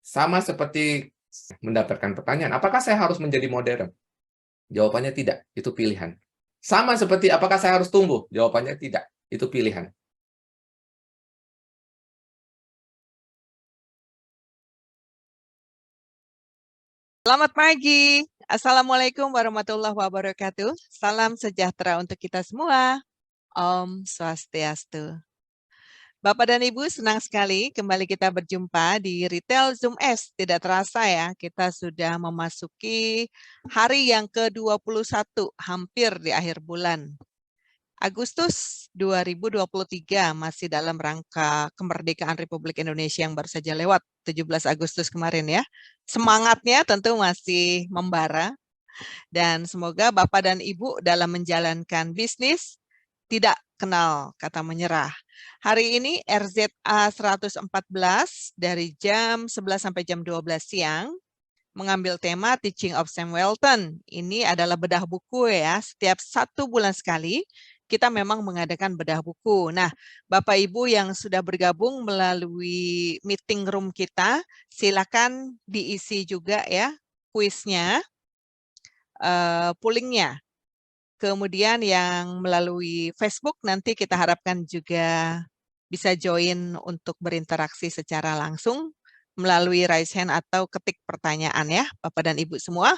Sama seperti mendapatkan pertanyaan, apakah saya harus menjadi modern? Jawabannya tidak, itu pilihan. Sama seperti apakah saya harus tumbuh? Jawabannya tidak, itu pilihan. Selamat pagi. Assalamualaikum warahmatullahi wabarakatuh. Salam sejahtera untuk kita semua. Om Swastiastu. Bapak dan Ibu, senang sekali kembali kita berjumpa di Retail Zoom S. Tidak terasa ya, kita sudah memasuki hari yang ke-21, hampir di akhir bulan. Agustus 2023 masih dalam rangka kemerdekaan Republik Indonesia yang baru saja lewat 17 Agustus kemarin ya. Semangatnya tentu masih membara dan semoga Bapak dan Ibu dalam menjalankan bisnis tidak kenal kata menyerah. Hari ini RZA 114 dari jam 11 sampai jam 12 siang mengambil tema Teaching of Sam Walton. Ini adalah bedah buku ya. Setiap 1 bulan sekali kita memang mengadakan bedah buku. Nah, Bapak Ibu yang sudah bergabung melalui meeting room kita, silakan diisi juga ya kuisnya, pollingnya. Kemudian yang melalui Facebook nanti kita harapkan juga bisa join untuk berinteraksi secara langsung melalui raise hand atau ketik pertanyaan ya, Bapak dan Ibu semua.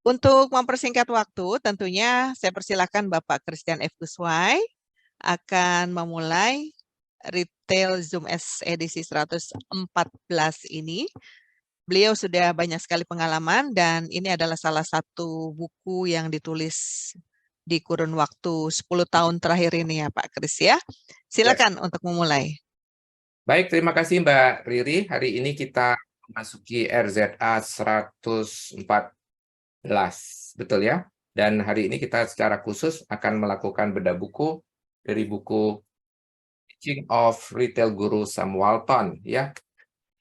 Untuk mempersingkat waktu, tentunya saya persilakan Bapak Christian F. Kuswai akan memulai Retail Zoom S edisi 114 ini. Beliau sudah banyak sekali pengalaman dan ini adalah salah satu buku yang ditulis di kurun waktu 10 tahun terakhir ini ya Pak Kris ya. Yes. Silakan untuk memulai. Baik, terima kasih Mbak Riri. Hari ini kita memasuki RZA 114. Betul ya? Dan hari ini kita secara khusus akan melakukan bedah buku dari buku Teaching of Retail Guru Sam Walton ya.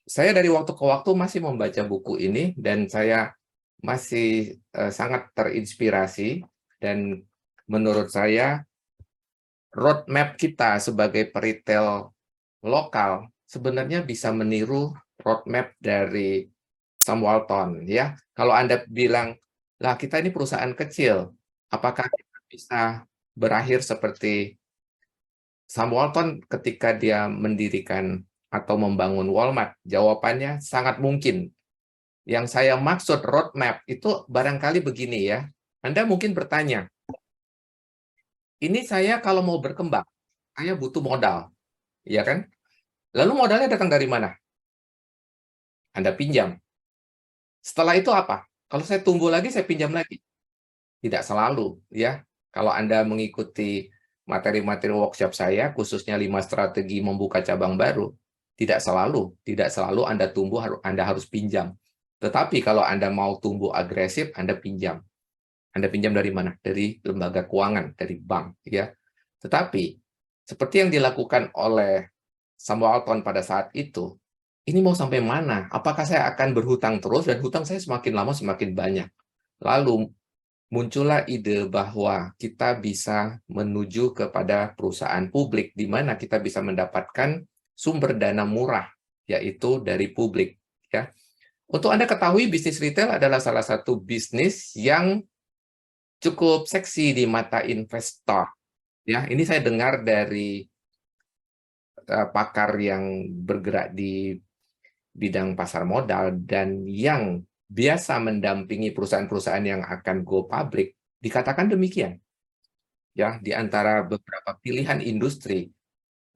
Saya dari waktu ke waktu masih membaca buku ini dan saya masih sangat terinspirasi, dan menurut saya roadmap kita sebagai peritel lokal sebenarnya bisa meniru roadmap dari Sam Walton ya. Kalau Anda bilang, lah kita ini perusahaan kecil, apakah kita bisa berakhir seperti Sam Walton ketika dia mendirikan atau membangun Walmart? Jawabannya sangat mungkin. Yang saya maksud roadmap itu barangkali begini ya. Anda mungkin bertanya, ini saya kalau mau berkembang, saya butuh modal, ya kan? Lalu modalnya datang dari mana? Anda pinjam. Setelah itu apa? Kalau saya tumbuh lagi, saya pinjam lagi. Tidak selalu, ya. Kalau Anda mengikuti materi-materi workshop saya, khususnya 5 strategi membuka cabang baru, tidak selalu Anda tumbuh, Anda harus pinjam. Tetapi kalau Anda mau tumbuh agresif, Anda pinjam. Anda pinjam dari mana? Dari lembaga keuangan, dari bank, ya. Tetapi seperti yang dilakukan oleh Sam Walton pada saat itu, ini mau sampai mana? Apakah saya akan berhutang terus dan hutang saya semakin lama semakin banyak? Lalu muncullah ide bahwa kita bisa menuju kepada perusahaan publik di mana kita bisa mendapatkan sumber dana murah, yaitu dari publik, ya. Untuk Anda ketahui, bisnis retail adalah salah satu bisnis yang cukup seksi di mata investor. Ya, ini saya dengar dari pakar yang bergerak di bidang pasar modal dan yang biasa mendampingi perusahaan-perusahaan yang akan go public, dikatakan demikian. Ya, di antara beberapa pilihan industri,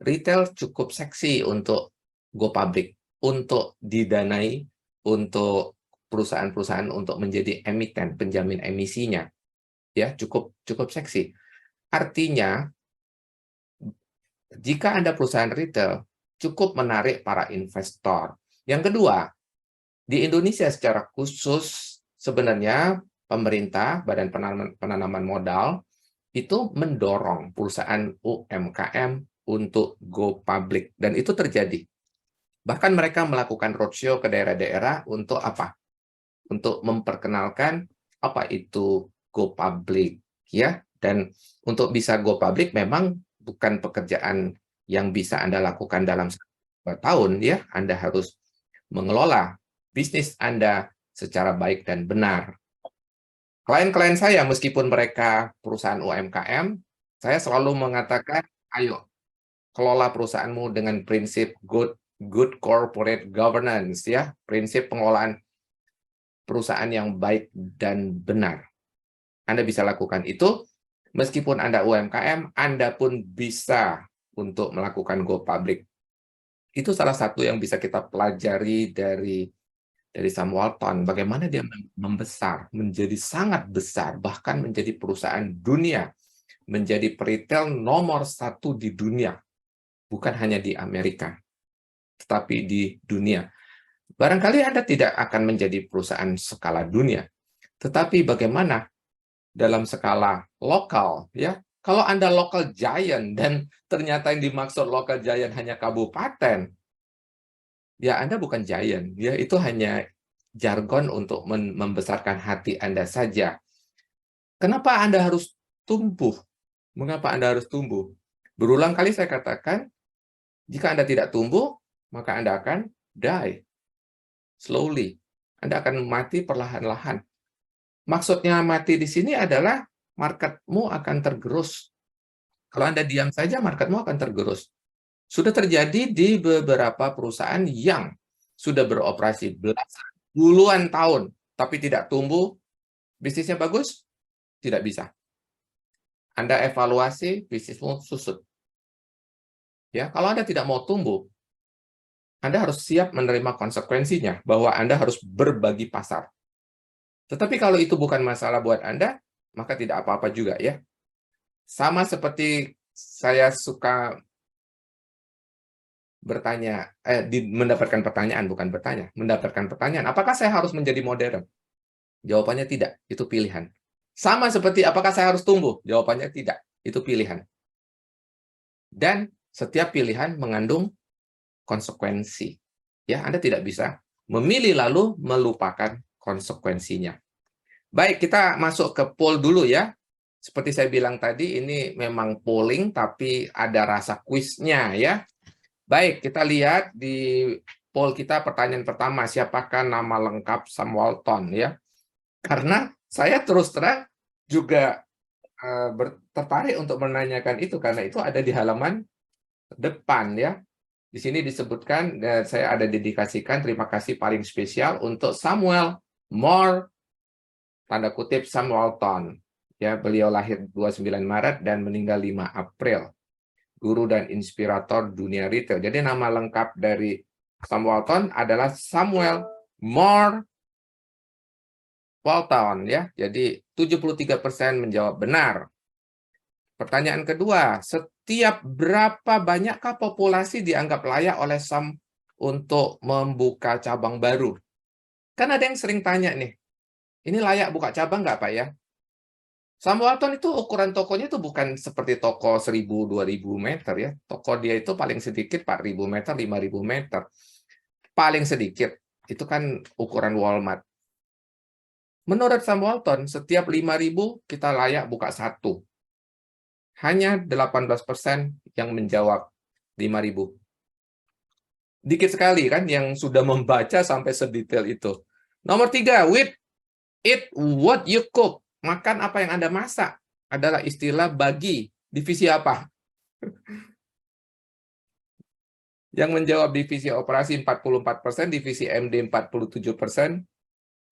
retail cukup seksi untuk go public, untuk didanai, untuk perusahaan-perusahaan untuk menjadi emiten, penjamin emisinya. Ya, cukup seksi. Artinya, jika Anda perusahaan retail, cukup menarik para investor. Yang kedua, di Indonesia secara khusus, sebenarnya pemerintah, Badan Penanaman Modal, itu mendorong perusahaan UMKM untuk go public. Dan itu terjadi. Bahkan mereka melakukan roadshow ke daerah-daerah untuk apa? Untuk memperkenalkan apa itu go public, ya. Dan untuk bisa go public memang bukan pekerjaan yang bisa Anda lakukan dalam 1 tahun, ya. Anda harus mengelola bisnis Anda secara baik dan benar. Klien-klien saya, meskipun mereka perusahaan UMKM, saya selalu mengatakan, ayo, kelola perusahaanmu dengan prinsip good corporate governance, ya, prinsip pengelolaan perusahaan yang baik dan benar. Anda bisa lakukan itu, meskipun Anda UMKM, Anda pun bisa untuk melakukan go public. Itu salah satu yang bisa kita pelajari dari Sam Walton, bagaimana dia membesar, menjadi sangat besar, bahkan menjadi perusahaan dunia, menjadi retail nomor 1 di dunia, bukan hanya di Amerika, tetapi di dunia. Barangkali Anda tidak akan menjadi perusahaan skala dunia, tetapi bagaimana dalam skala lokal, ya? Kalau Anda local giant dan ternyata yang dimaksud local giant hanya kabupaten, ya Anda bukan giant, ya itu hanya jargon untuk membesarkan hati Anda saja. Kenapa Anda harus tumbuh? Mengapa Anda harus tumbuh? Berulang kali saya katakan, jika Anda tidak tumbuh, maka Anda akan die slowly. Anda akan mati perlahan-lahan. Maksudnya mati di sini adalah marketmu akan tergerus. Kalau Anda diam saja, marketmu akan tergerus. Sudah terjadi di beberapa perusahaan yang sudah beroperasi belasan, puluhan tahun, tapi tidak tumbuh, bisnisnya bagus? Tidak bisa. Anda evaluasi, bisnismu susut. Ya, kalau Anda tidak mau tumbuh, Anda harus siap menerima konsekuensinya, bahwa Anda harus berbagi pasar. Tetapi kalau itu bukan masalah buat Anda, maka tidak apa-apa juga ya. Sama seperti saya suka bertanya, mendapatkan pertanyaan, bukan bertanya, mendapatkan pertanyaan, apakah saya harus menjadi modern? Jawabannya tidak, itu pilihan. Sama seperti apakah saya harus tumbuh? Jawabannya tidak, itu pilihan. Dan setiap pilihan mengandung konsekuensi. Ya, Anda tidak bisa memilih lalu melupakan konsekuensinya. Baik, kita masuk ke poll dulu ya. Seperti saya bilang tadi, ini memang polling, tapi ada rasa kuisnya ya. Baik, kita lihat di poll kita pertanyaan pertama, siapakah nama lengkap Sam Walton ya? Karena saya terus terang juga tertarik untuk menanyakan itu, karena itu ada di halaman depan ya. Di sini disebutkan, saya ada dedikasikan terima kasih paling spesial untuk Samuel Moore, tanda kutip Sam Walton. Ya, beliau lahir 29 Maret dan meninggal 5 April. Guru dan inspirator dunia retail. Jadi nama lengkap dari Sam Walton adalah Samuel Moore Walton ya. Jadi 73% menjawab benar. Pertanyaan kedua, setiap berapa banyakkah populasi dianggap layak oleh Sam untuk membuka cabang baru? Kan ada yang sering tanya nih, ini layak buka cabang nggak Pak ya? Sam Walton itu ukuran tokonya itu bukan seperti toko 1.000-2.000 meter ya. Toko dia itu paling sedikit 4.000 meter, 5.000 meter. Paling sedikit. Itu kan ukuran Walmart. Menurut Sam Walton, setiap 5.000 kita layak buka satu. Hanya 18% yang menjawab 5.000. Dikit sekali kan yang sudah membaca sampai sedetail itu. Nomor 3, eat what you cook. Makan apa yang Anda masak adalah istilah bagi divisi apa? Yang menjawab divisi operasi 44%, divisi MD 47%,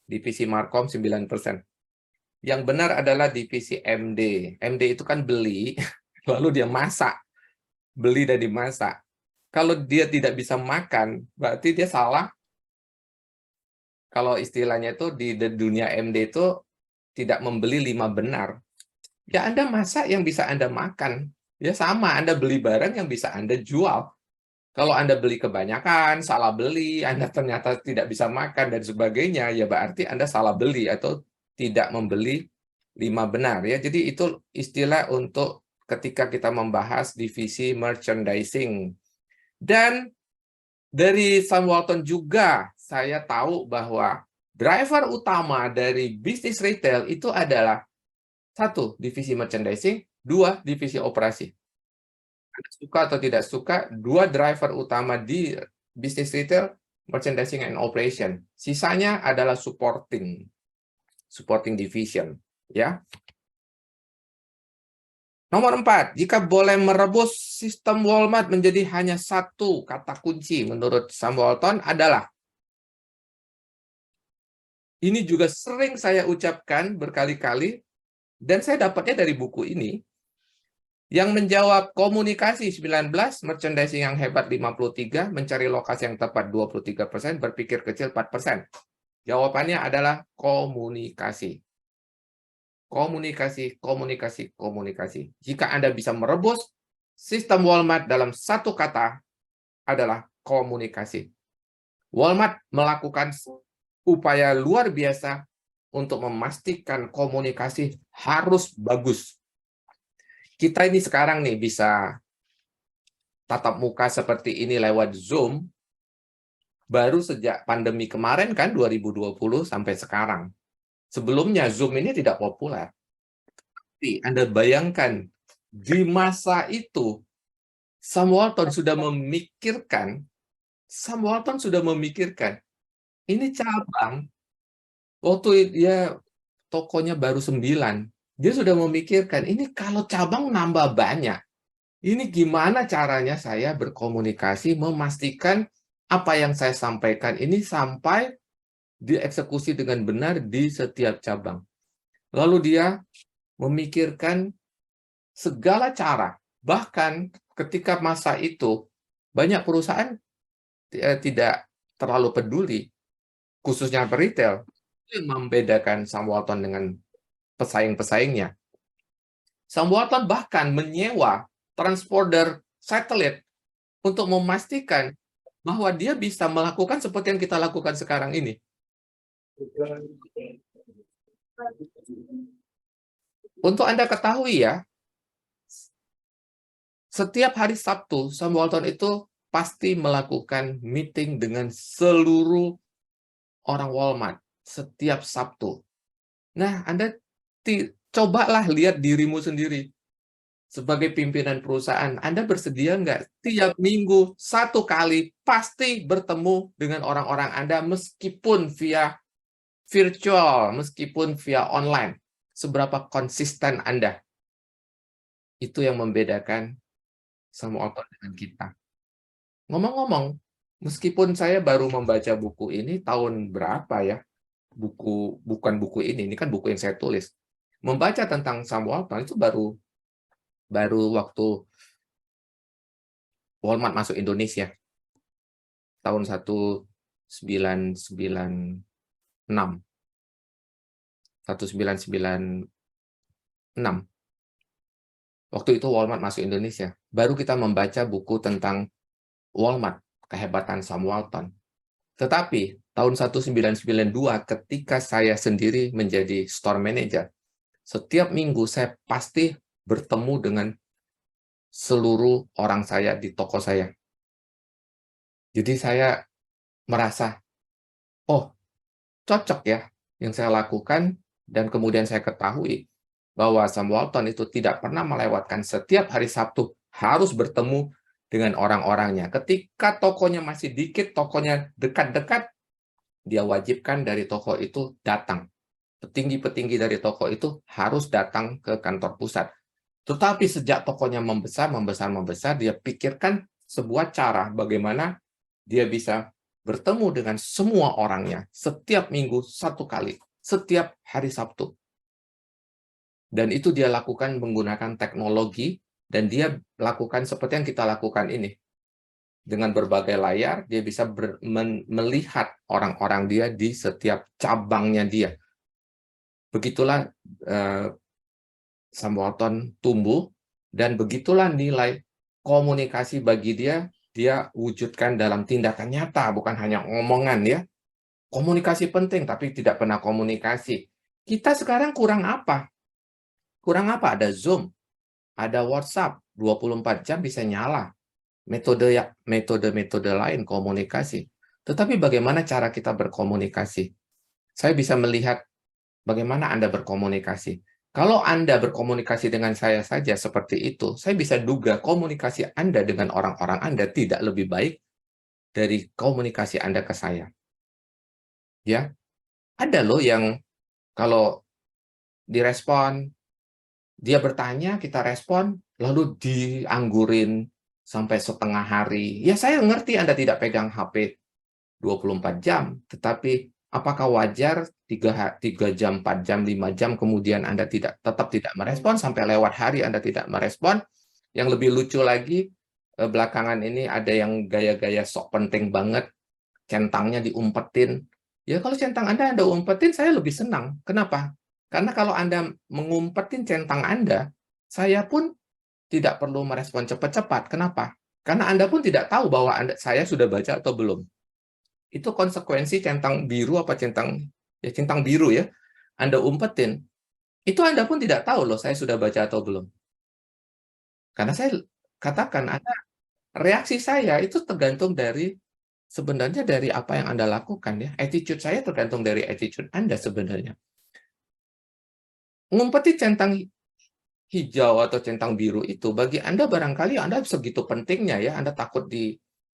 divisi Markom 9%. Yang benar adalah divisi MD. MD itu kan beli, lalu dia masak. Beli dan dimasak. Kalau dia tidak bisa makan, berarti dia salah. Kalau istilahnya itu di dunia MD itu tidak membeli 5 benar. Ya Anda masak yang bisa Anda makan. Ya sama, Anda beli barang yang bisa Anda jual. Kalau Anda beli kebanyakan, salah beli, Anda ternyata tidak bisa makan dan sebagainya, ya berarti Anda salah beli atau tidak membeli 5 benar ya. Jadi itu istilah untuk ketika kita membahas divisi merchandising. Dan dari Sam Walton juga saya tahu bahwa driver utama dari bisnis retail itu adalah 1, divisi merchandising, 2, divisi operasi. Suka atau tidak suka, 2 driver utama di bisnis retail merchandising and operation. Sisanya adalah supporting division, ya. Nomor 4, jika boleh merebus sistem Walmart menjadi hanya satu kata kunci menurut Sam Walton adalah, ini juga sering saya ucapkan berkali-kali, dan saya dapatnya dari buku ini, yang menjawab komunikasi 19, merchandising yang hebat 53, mencari lokasi yang tepat 23%, berpikir kecil 4%. Jawabannya adalah komunikasi. Komunikasi, komunikasi, komunikasi. Jika Anda bisa merebus sistem Walmart dalam satu kata, adalah komunikasi. Walmart melakukan upaya luar biasa untuk memastikan komunikasi harus bagus. Kita ini sekarang nih bisa tatap muka seperti ini lewat Zoom, baru sejak pandemi kemarin kan, 2020 sampai sekarang. Sebelumnya Zoom ini tidak populer. Tapi Anda bayangkan, di masa itu, Sam Walton sudah memikirkan, ini cabang, waktu dia tokonya baru 9, dia sudah memikirkan, ini kalau cabang nambah banyak, ini gimana caranya saya berkomunikasi, memastikan apa yang saya sampaikan ini sampai dieksekusi dengan benar di setiap cabang. Lalu dia memikirkan segala cara, bahkan ketika masa itu banyak perusahaan tidak terlalu peduli, khususnya retail, yang membedakan Sam Walton dengan pesaing-pesaingnya. Sam Walton bahkan menyewa transponder satelit untuk memastikan bahwa dia bisa melakukan seperti yang kita lakukan sekarang ini. Untuk Anda ketahui ya, setiap hari Sabtu, Sam Walton itu pasti melakukan meeting dengan seluruh orang Walmart setiap Sabtu. Nah, Anda cobalah lihat dirimu sendiri. Sebagai pimpinan perusahaan, Anda bersedia nggak tiap minggu satu kali pasti bertemu dengan orang-orang Anda meskipun via virtual, meskipun via online. Seberapa konsisten Anda? Itu yang membedakan Sam Walton dengan kita. Ngomong-ngomong, meskipun saya baru membaca buku ini tahun berapa ya? Bukan buku ini kan buku yang saya tulis. Membaca tentang Sam Walton itu baru waktu Walmart masuk Indonesia tahun 1996. Waktu itu Walmart masuk Indonesia. Baru kita membaca buku tentang Walmart, kehebatan Sam Walton. Tetapi tahun 1992 ketika saya sendiri menjadi store manager, setiap minggu saya pasti bertemu dengan seluruh orang saya di toko saya. Jadi saya merasa, oh cocok ya yang saya lakukan, dan kemudian saya ketahui bahwa Sam Walton itu tidak pernah melewatkan setiap hari Sabtu harus bertemu dengan orang-orangnya. Ketika tokonya masih dikit, tokonya dekat-dekat, dia wajibkan dari toko itu datang. Petinggi-petinggi dari toko itu harus datang ke kantor pusat. Tetapi sejak tokonya membesar, dia pikirkan sebuah cara bagaimana dia bisa bertemu dengan semua orangnya setiap minggu satu kali, setiap hari Sabtu. Dan itu dia lakukan menggunakan teknologi, dan dia lakukan seperti yang kita lakukan ini. Dengan berbagai layar, dia bisa melihat orang-orang dia di setiap cabangnya dia. Begitulah Sam Walton tumbuh, dan begitulah nilai komunikasi bagi dia wujudkan dalam tindakan nyata, bukan hanya omongan ya. Komunikasi penting, tapi tidak pernah komunikasi. Kita sekarang kurang apa? Kurang apa? Ada Zoom, ada WhatsApp, 24 jam bisa nyala. Metode lain komunikasi. Tetapi bagaimana cara kita berkomunikasi? Saya bisa melihat bagaimana Anda berkomunikasi. Kalau Anda berkomunikasi dengan saya saja seperti itu, saya bisa duga komunikasi Anda dengan orang-orang Anda tidak lebih baik dari komunikasi Anda ke saya. Ya, ada loh yang kalau direspon, dia bertanya, kita respon, lalu dianggurin sampai setengah hari. Ya, saya ngerti Anda tidak pegang HP 24 jam, tetapi apakah wajar 3 jam, 4 jam, 5 jam, kemudian Anda tetap tidak merespon, sampai lewat hari Anda tidak merespon? Yang lebih lucu lagi, belakangan ini ada yang gaya-gaya sok penting banget, centangnya diumpetin. Ya, kalau centang Anda umpetin, saya lebih senang. Kenapa? Karena kalau Anda mengumpetin centang Anda, saya pun tidak perlu merespon cepat-cepat. Kenapa? Karena Anda pun tidak tahu bahwa saya sudah baca atau belum. Itu konsekuensi centang biru apa centang biru ya. Anda umpetin, itu Anda pun tidak tahu loh saya sudah baca atau belum. Karena saya katakan, reaksi saya itu tergantung sebenarnya dari apa yang Anda lakukan ya. Attitude saya tergantung dari attitude Anda sebenarnya. Ngumpeti centang hijau atau centang biru itu, bagi Anda barangkali Anda segitu pentingnya ya, Anda takut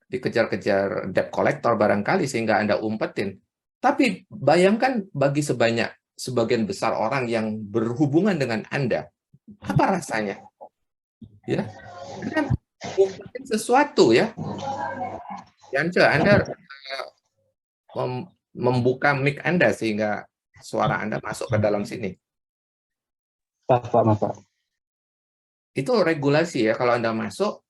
dikejar-kejar debt collector barangkali sehingga Anda umpetin. Tapi bayangkan bagi sebagian besar orang yang berhubungan dengan Anda, apa rasanya? Ya, Anda umpetin sesuatu ya. Yance, Anda membuka mic Anda sehingga suara Anda masuk ke dalam sini. Pak. Itu regulasi ya, kalau Anda masuk,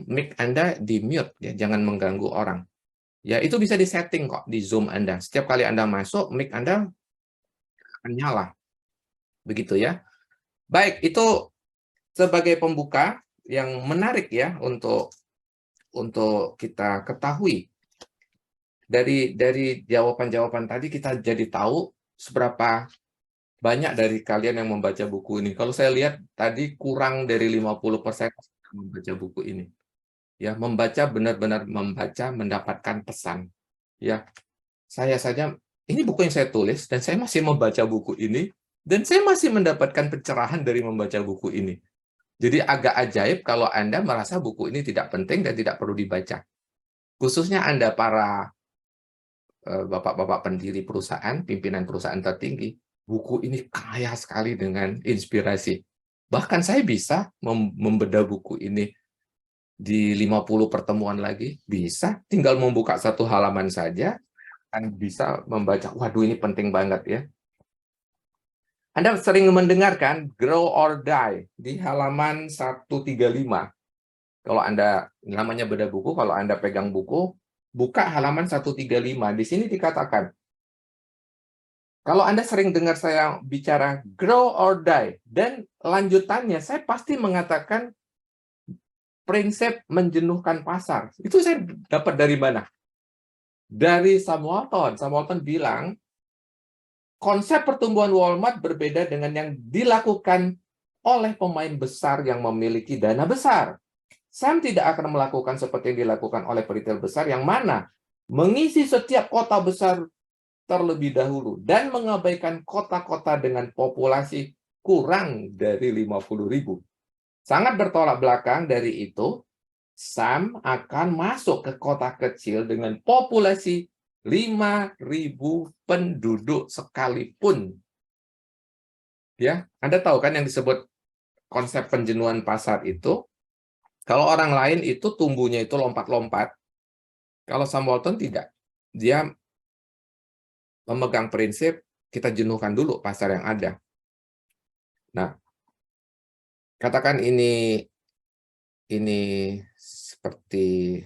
mic Anda di-mute, ya, jangan mengganggu orang. Ya, itu bisa disetting kok di Zoom Anda. Setiap kali Anda masuk, mic Anda akan nyala. Begitu ya. Baik, itu sebagai pembuka yang menarik ya untuk kita ketahui. Dari jawaban-jawaban tadi kita jadi tahu seberapa banyak dari kalian yang membaca buku ini. Kalau saya lihat tadi kurang dari 50% membaca buku ini. Ya, membaca, benar-benar membaca, mendapatkan pesan. Ya, saya saja, ini buku yang saya tulis dan saya masih membaca buku ini dan saya masih mendapatkan pencerahan dari membaca buku ini. Jadi agak ajaib kalau Anda merasa buku ini tidak penting dan tidak perlu dibaca. Khususnya Anda para bapak-bapak pendiri perusahaan, pimpinan perusahaan tertinggi, buku ini kaya sekali dengan inspirasi. Bahkan saya bisa membedah buku ini di 50 pertemuan lagi, bisa. Tinggal membuka satu halaman saja, kan bisa membaca, waduh ini penting banget ya. Anda sering mendengarkan Grow or Die di halaman 135. Kalau Anda, namanya bedah buku, kalau Anda pegang buku, buka halaman 135. Di sini dikatakan, kalau Anda sering dengar saya bicara grow or die, dan lanjutannya saya pasti mengatakan prinsip menjenuhkan pasar. Itu saya dapat dari mana? Dari Sam Walton. Sam Walton bilang, konsep pertumbuhan Walmart berbeda dengan yang dilakukan oleh pemain besar yang memiliki dana besar. Sam tidak akan melakukan seperti yang dilakukan oleh retail besar yang mana mengisi setiap kota besar terlebih dahulu dan mengabaikan kota-kota dengan populasi kurang dari 50.000. Sangat bertolak belakang dari itu, Sam akan masuk ke kota kecil dengan populasi 5.000 penduduk sekalipun. Ya, Anda tahu kan yang disebut konsep penjenuhan pasar itu? Kalau orang lain itu tumbuhnya itu lompat-lompat, kalau Sam Walton tidak. Dia memegang prinsip kita jenuhkan dulu pasar yang ada. Nah, katakan ini seperti,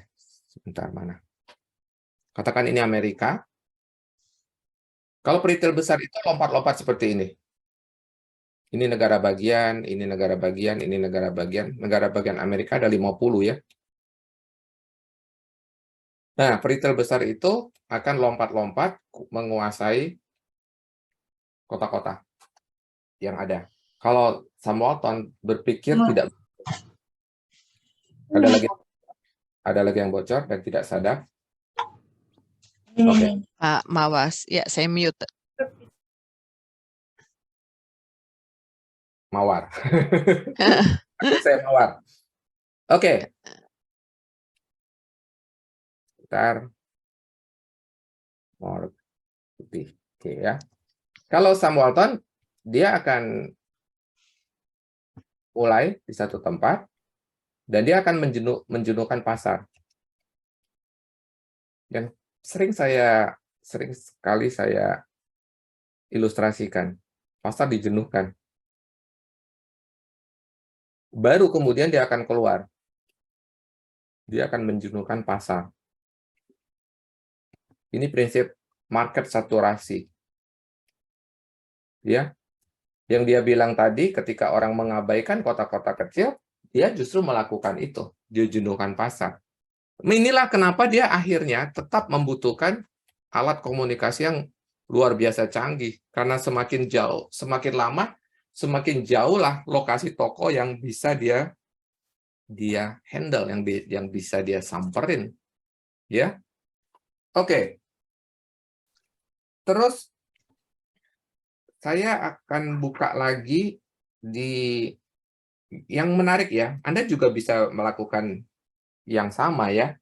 sebentar mana? Katakan ini Amerika. Kalau retail besar itu lompat-lompat seperti ini. Ini negara bagian, ini negara bagian, ini negara bagian. Negara bagian Amerika ada 50 ya. Nah, retail besar itu akan lompat-lompat menguasai kota-kota yang ada. Kalau Sam Walton berpikir tidak. Ada lagi yang bocor dan tidak sadar. Oke. Pak Mawas, ya saya mute. Mawar. Saya mawar. Oke. sekitar putih. Oke ya. Kalau Sam Walton, dia akan mulai di satu tempat dan dia akan menjenuhkan pasar. Dan sering sekali saya ilustrasikan, pasar dijenuhkan. Baru kemudian dia akan keluar. Dia akan menjenuhkan pasar. Ini prinsip market saturasi. Ya, yang dia bilang tadi, ketika orang mengabaikan kota-kota kecil, dia justru melakukan itu, dia jenuhkan pasar. Inilah kenapa dia akhirnya tetap membutuhkan alat komunikasi yang luar biasa canggih, karena semakin jauh, semakin lama, semakin jauhlah lokasi toko yang bisa dia handle, yang bisa dia samperin, ya. Oke. Terus saya akan buka lagi di yang menarik ya. Anda juga bisa melakukan yang sama ya.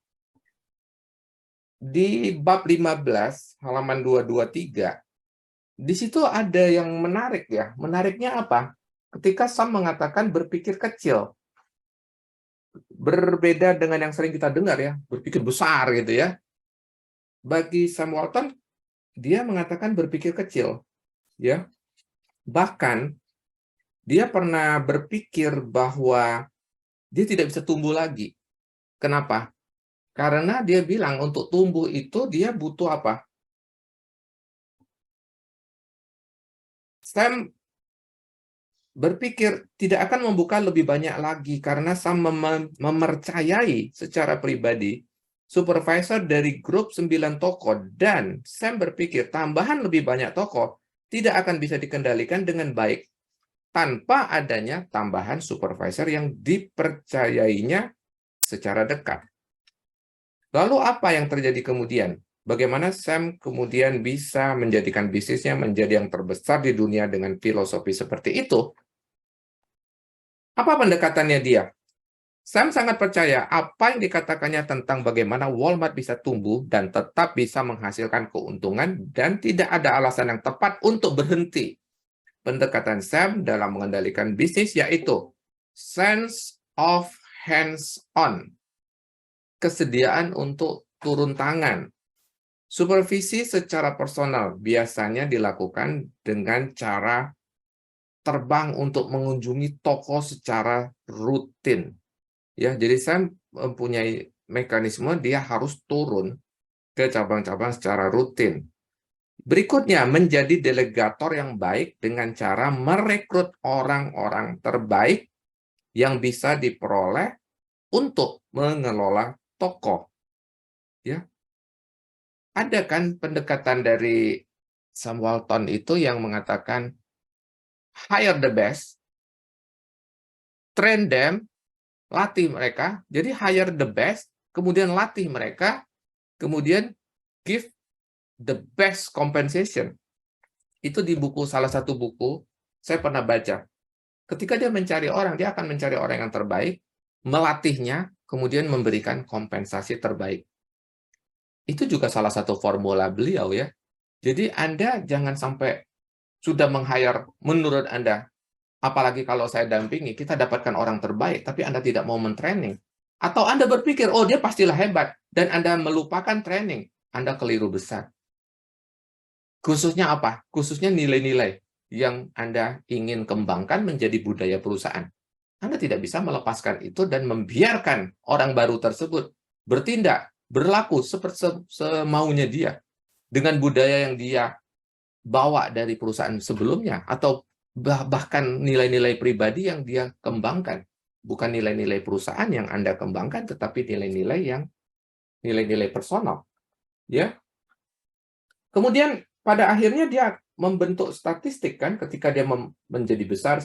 Di bab 15 halaman 223, di situ ada yang menarik ya. Menariknya apa? Ketika Sam mengatakan berpikir kecil. Berbeda dengan yang sering kita dengar ya, berpikir besar gitu ya. Bagi Sam Walton, dia mengatakan berpikir kecil, ya. Bahkan dia pernah berpikir bahwa dia tidak bisa tumbuh lagi. Kenapa? Karena dia bilang untuk tumbuh itu dia butuh apa? Sam berpikir tidak akan membuka lebih banyak lagi karena Sam mempercayai secara pribadi supervisor dari grup 9 toko, dan Sam berpikir tambahan lebih banyak toko tidak akan bisa dikendalikan dengan baik tanpa adanya tambahan supervisor yang dipercayainya secara dekat. Lalu apa yang terjadi kemudian? Bagaimana Sam kemudian bisa menjadikan bisnisnya menjadi yang terbesar di dunia dengan filosofi seperti itu? Apa pendekatannya dia? Sam sangat percaya apa yang dikatakannya tentang bagaimana Walmart bisa tumbuh dan tetap bisa menghasilkan keuntungan dan tidak ada alasan yang tepat untuk berhenti. Pendekatan Sam dalam mengendalikan bisnis yaitu sense of hands-on, kesediaan untuk turun tangan. Supervisi secara personal biasanya dilakukan dengan cara terbang untuk mengunjungi toko secara rutin. Ya, jadi saya mempunyai mekanisme dia harus turun ke cabang-cabang secara rutin. Berikutnya, menjadi delegator yang baik dengan cara merekrut orang-orang terbaik yang bisa diperoleh untuk mengelola toko. Ya, ada kan pendekatan dari Sam Walton itu yang mengatakan hire the best, train them, latih mereka. Jadi hire the best, kemudian latih mereka, kemudian give the best compensation. Itu di buku, salah satu buku saya pernah baca. Ketika dia mencari orang, dia akan mencari orang yang terbaik, melatihnya, kemudian memberikan kompensasi terbaik. Itu juga salah satu formula beliau ya. Jadi Anda jangan sampai sudah meng-hire menurut Anda, apalagi kalau saya dampingi, kita dapatkan orang terbaik, tapi Anda tidak mau men-training. Atau Anda berpikir, oh dia pastilah hebat, dan Anda melupakan training, Anda keliru besar. Khususnya apa? Khususnya nilai-nilai yang Anda ingin kembangkan menjadi budaya perusahaan. Anda tidak bisa melepaskan itu dan membiarkan orang baru tersebut bertindak, berlaku seperti semaunya dia, dengan budaya yang dia bawa dari perusahaan sebelumnya, atau bahkan nilai-nilai pribadi yang dia kembangkan. Bukan nilai-nilai perusahaan yang Anda kembangkan, tetapi nilai-nilai personal. Ya. Kemudian pada akhirnya dia membentuk statistik kan ketika dia menjadi besar,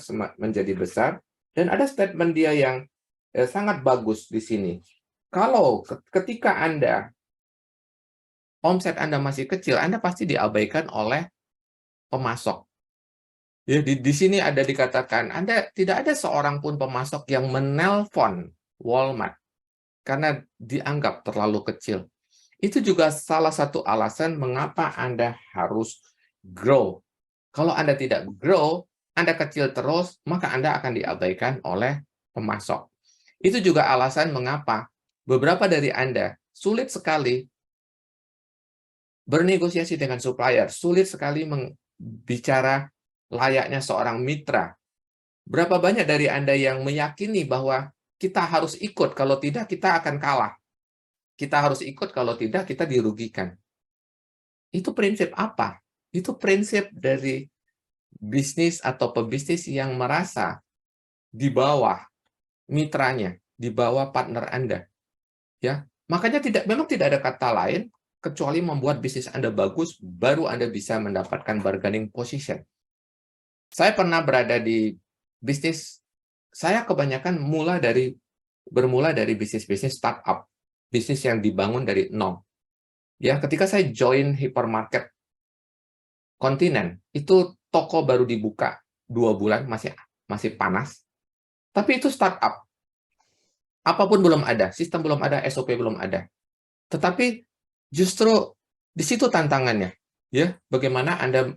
dan ada statement dia yang sangat bagus di sini. Kalau ketika omset Anda masih kecil, Anda pasti diabaikan oleh pemasok. Ya, di sini ada dikatakan, tidak ada seorang pun pemasok yang menelpon Walmart karena dianggap terlalu kecil. Itu juga salah satu alasan mengapa Anda harus grow. Kalau Anda tidak grow, Anda kecil terus, maka Anda akan diabaikan oleh pemasok. Itu juga alasan mengapa beberapa dari Anda sulit sekali bernegosiasi dengan supplier, sulit sekali bicara layaknya seorang mitra. Berapa banyak dari Anda yang meyakini bahwa kita harus ikut, kalau tidak kita akan kalah. Kita harus ikut, kalau tidak kita dirugikan. Itu prinsip apa? Itu prinsip dari bisnis atau pebisnis yang merasa di bawah mitranya, di bawah partner Anda. Ya, makanya memang tidak ada kata lain kecuali membuat bisnis Anda bagus, baru Anda bisa mendapatkan bargaining position. Saya pernah berada di bisnis, saya kebanyakan bermula dari bisnis-bisnis startup, bisnis yang dibangun dari nol. Ya, ketika saya join hypermarket Kontinen, itu toko baru dibuka 2 bulan, masih panas, tapi itu startup. Apapun belum ada, sistem belum ada, SOP belum ada. Tetapi justru di situ tantangannya, ya, bagaimana Anda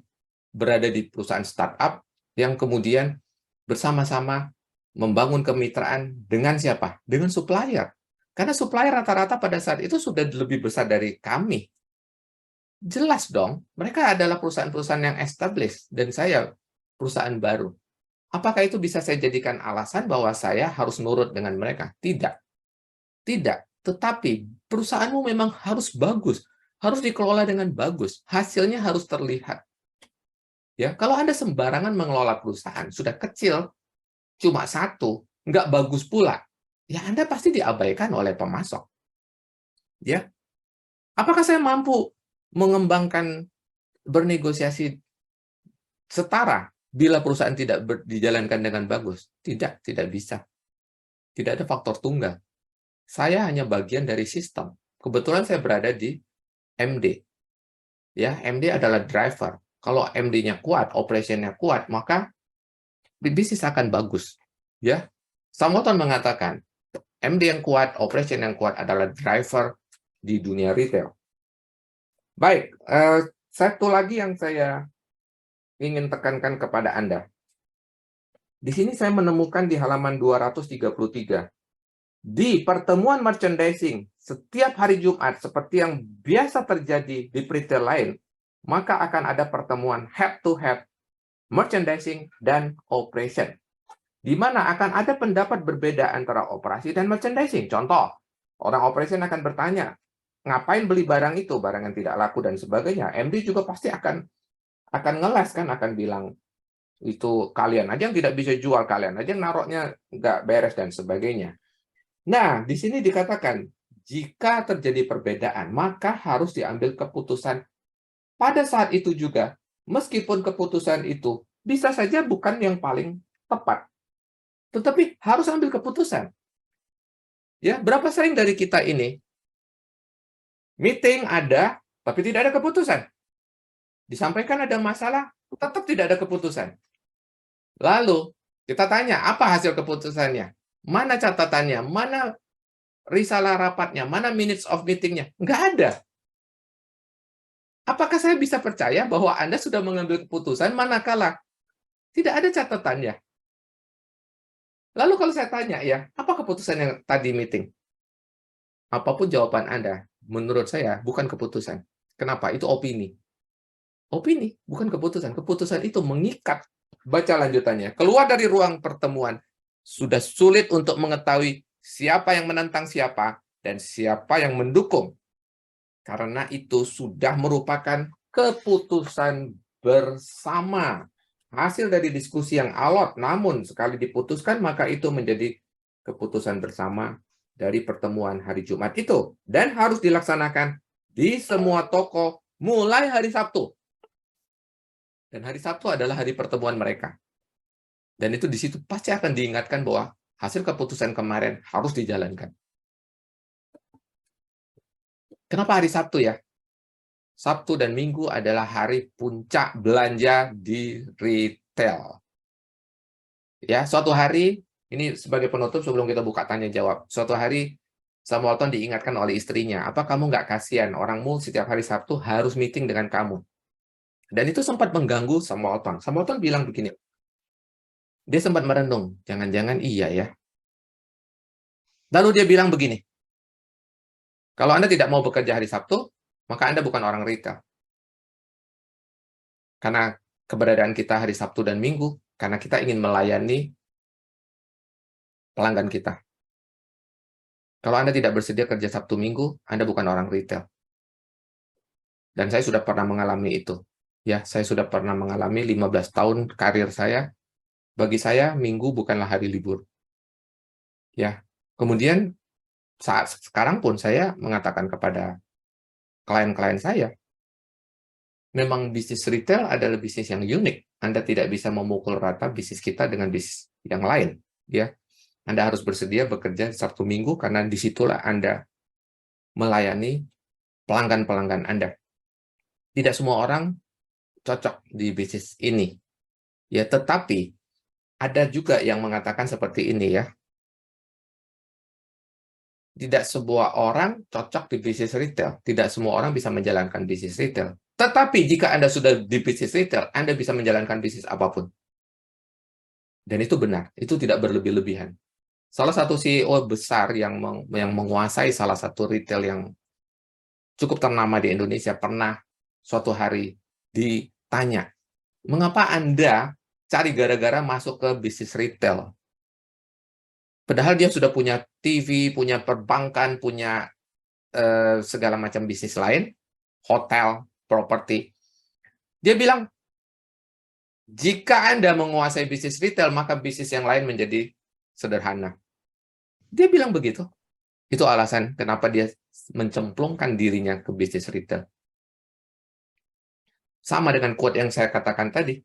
berada di perusahaan startup yang kemudian bersama-sama membangun kemitraan dengan siapa? Dengan supplier. Karena supplier rata-rata pada saat itu sudah lebih besar dari kami. Jelas dong, mereka adalah perusahaan-perusahaan yang established dan saya perusahaan baru. Apakah itu bisa saya jadikan alasan bahwa saya harus nurut dengan mereka? Tidak. Tidak. Tetapi perusahaanmu memang harus bagus, harus dikelola dengan bagus, hasilnya harus terlihat. Ya, kalau Anda sembarangan mengelola perusahaan, sudah kecil, cuma satu, nggak bagus pula, ya Anda pasti diabaikan oleh pemasok. Ya, apakah saya mampu mengembangkan bernegosiasi setara bila perusahaan tidak dijalankan dengan bagus? Tidak, tidak bisa. Tidak ada faktor tunggal. Saya hanya bagian dari sistem. Kebetulan saya berada di MD. Ya, MD adalah driver. Kalau MD-nya kuat, operasinya kuat, maka bisnis akan bagus. Ya, Sam Walton mengatakan, MD yang kuat, operation yang kuat adalah driver di dunia retail. Baik, satu lagi yang saya ingin tekankan kepada Anda. Di sini saya menemukan di halaman 233. Di pertemuan merchandising setiap hari Jumat, seperti yang biasa terjadi di retail lain, maka akan ada pertemuan head-to-head merchandising dan operation, di mana akan ada pendapat berbeda antara operasi dan merchandising. Contoh, orang operation akan bertanya, ngapain beli barang itu, barang yang tidak laku dan sebagainya. MD juga pasti akan ngeles kan, akan bilang, itu kalian aja yang tidak bisa jual, kalian aja yang naruhnya nggak beres dan sebagainya. Nah, di sini dikatakan, jika terjadi perbedaan, maka harus diambil keputusan pada saat itu juga, meskipun keputusan itu bisa saja bukan yang paling tepat. Tetapi harus ambil keputusan. Ya, berapa sering dari kita ini meeting ada, tapi tidak ada keputusan. Disampaikan ada masalah, tetap tidak ada keputusan. Lalu, kita tanya, apa hasil keputusannya? Mana catatannya? Mana risalah rapatnya? Mana minutes of meeting-nya? Nggak ada. Apakah saya bisa percaya bahwa Anda sudah mengambil keputusan manakala tidak ada catatannya? Lalu kalau saya tanya, ya, apa keputusan yang tadi meeting? Apapun jawaban Anda, menurut saya bukan keputusan. Kenapa? Itu opini. Opini, bukan keputusan. Keputusan itu mengikat. Baca lanjutannya. Keluar dari ruang pertemuan, sudah sulit untuk mengetahui siapa yang menentang siapa dan siapa yang mendukung. Karena itu sudah merupakan keputusan bersama. Hasil dari diskusi yang alot, namun sekali diputuskan, maka itu menjadi keputusan bersama dari pertemuan hari Jumat itu. Dan harus dilaksanakan di semua toko mulai hari Sabtu. Dan hari Sabtu adalah hari pertemuan mereka. Dan itu di situ pasti akan diingatkan bahwa hasil keputusan kemarin harus dijalankan. Kenapa hari Sabtu ya? Sabtu dan Minggu adalah hari puncak belanja di retail. Ya, suatu hari, ini sebagai penutup sebelum kita buka tanya jawab. Suatu hari Sam Walton diingatkan oleh istrinya, apa kamu nggak kasihan orangmu setiap hari Sabtu harus meeting dengan kamu? Dan itu sempat mengganggu Sam Walton. Sam Walton bilang begini, dia sempat merenung, jangan-jangan iya ya. Lalu dia bilang begini, kalau Anda tidak mau bekerja hari Sabtu, maka Anda bukan orang retail. Karena keberadaan kita hari Sabtu dan Minggu, karena kita ingin melayani pelanggan kita. Kalau Anda tidak bersedia kerja Sabtu Minggu, Anda bukan orang retail. Dan saya sudah pernah mengalami itu. Ya, saya sudah pernah mengalami 15 tahun karir saya. Bagi saya, Minggu bukanlah hari libur. Ya. Kemudian saat sekarang pun saya mengatakan kepada klien-klien saya, memang bisnis retail adalah bisnis yang unik. Anda tidak bisa memukul rata bisnis kita dengan bisnis yang lain. Ya. Anda harus bersedia bekerja Sabtu Minggu karena disitulah Anda melayani pelanggan-pelanggan Anda. Tidak semua orang cocok di bisnis ini. Ya, tetapi ada juga yang mengatakan seperti ini ya. Tidak semua orang cocok di bisnis retail. Tidak semua orang bisa menjalankan bisnis retail. Tetapi jika Anda sudah di bisnis retail, Anda bisa menjalankan bisnis apapun. Dan itu benar, itu tidak berlebih-lebihan. Salah satu CEO besar yang menguasai salah satu retail yang cukup ternama di Indonesia pernah suatu hari ditanya, mengapa Anda cari gara-gara masuk ke bisnis retail? Padahal dia sudah punya TV, punya perbankan, punya segala macam bisnis lain, hotel, properti. Dia bilang, jika Anda menguasai bisnis retail, maka bisnis yang lain menjadi sederhana. Dia bilang begitu. Itu alasan kenapa dia mencemplungkan dirinya ke bisnis retail. Sama dengan quote yang saya katakan tadi,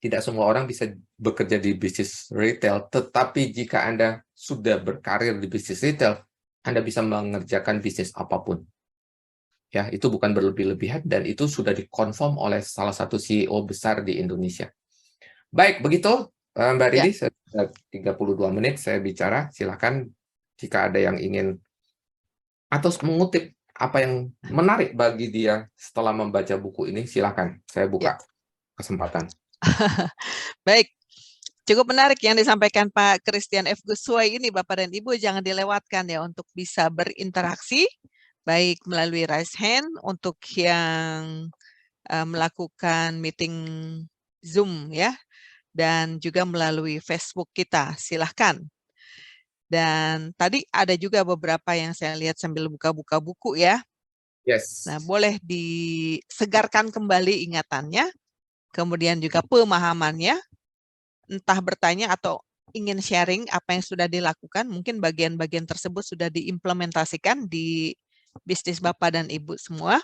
tidak semua orang bisa bekerja di bisnis retail, tetapi jika Anda sudah berkarir di bisnis retail, Anda bisa mengerjakan bisnis apapun. Ya, itu bukan berlebih-lebihan dan itu sudah dikonfirm oleh salah satu CEO besar di Indonesia. Baik, begitu Mbak Ya. Riri, 32 menit saya bicara. Silakan jika ada yang ingin atau mengutip apa yang menarik bagi dia setelah membaca buku ini, silakan. Saya buka kesempatan. Baik, cukup menarik yang disampaikan Pak Christian F. Guswai ini, Bapak dan Ibu, jangan dilewatkan ya untuk bisa berinteraksi, baik melalui raise hand untuk yang melakukan meeting Zoom ya, dan juga melalui Facebook kita, silahkan. Dan tadi ada juga beberapa yang saya lihat sambil buka-buka buku ya. Yes. Nah, boleh disegarkan kembali ingatannya, kemudian juga pemahamannya, entah bertanya atau ingin sharing apa yang sudah dilakukan, mungkin bagian-bagian tersebut sudah diimplementasikan di bisnis Bapak dan Ibu semua.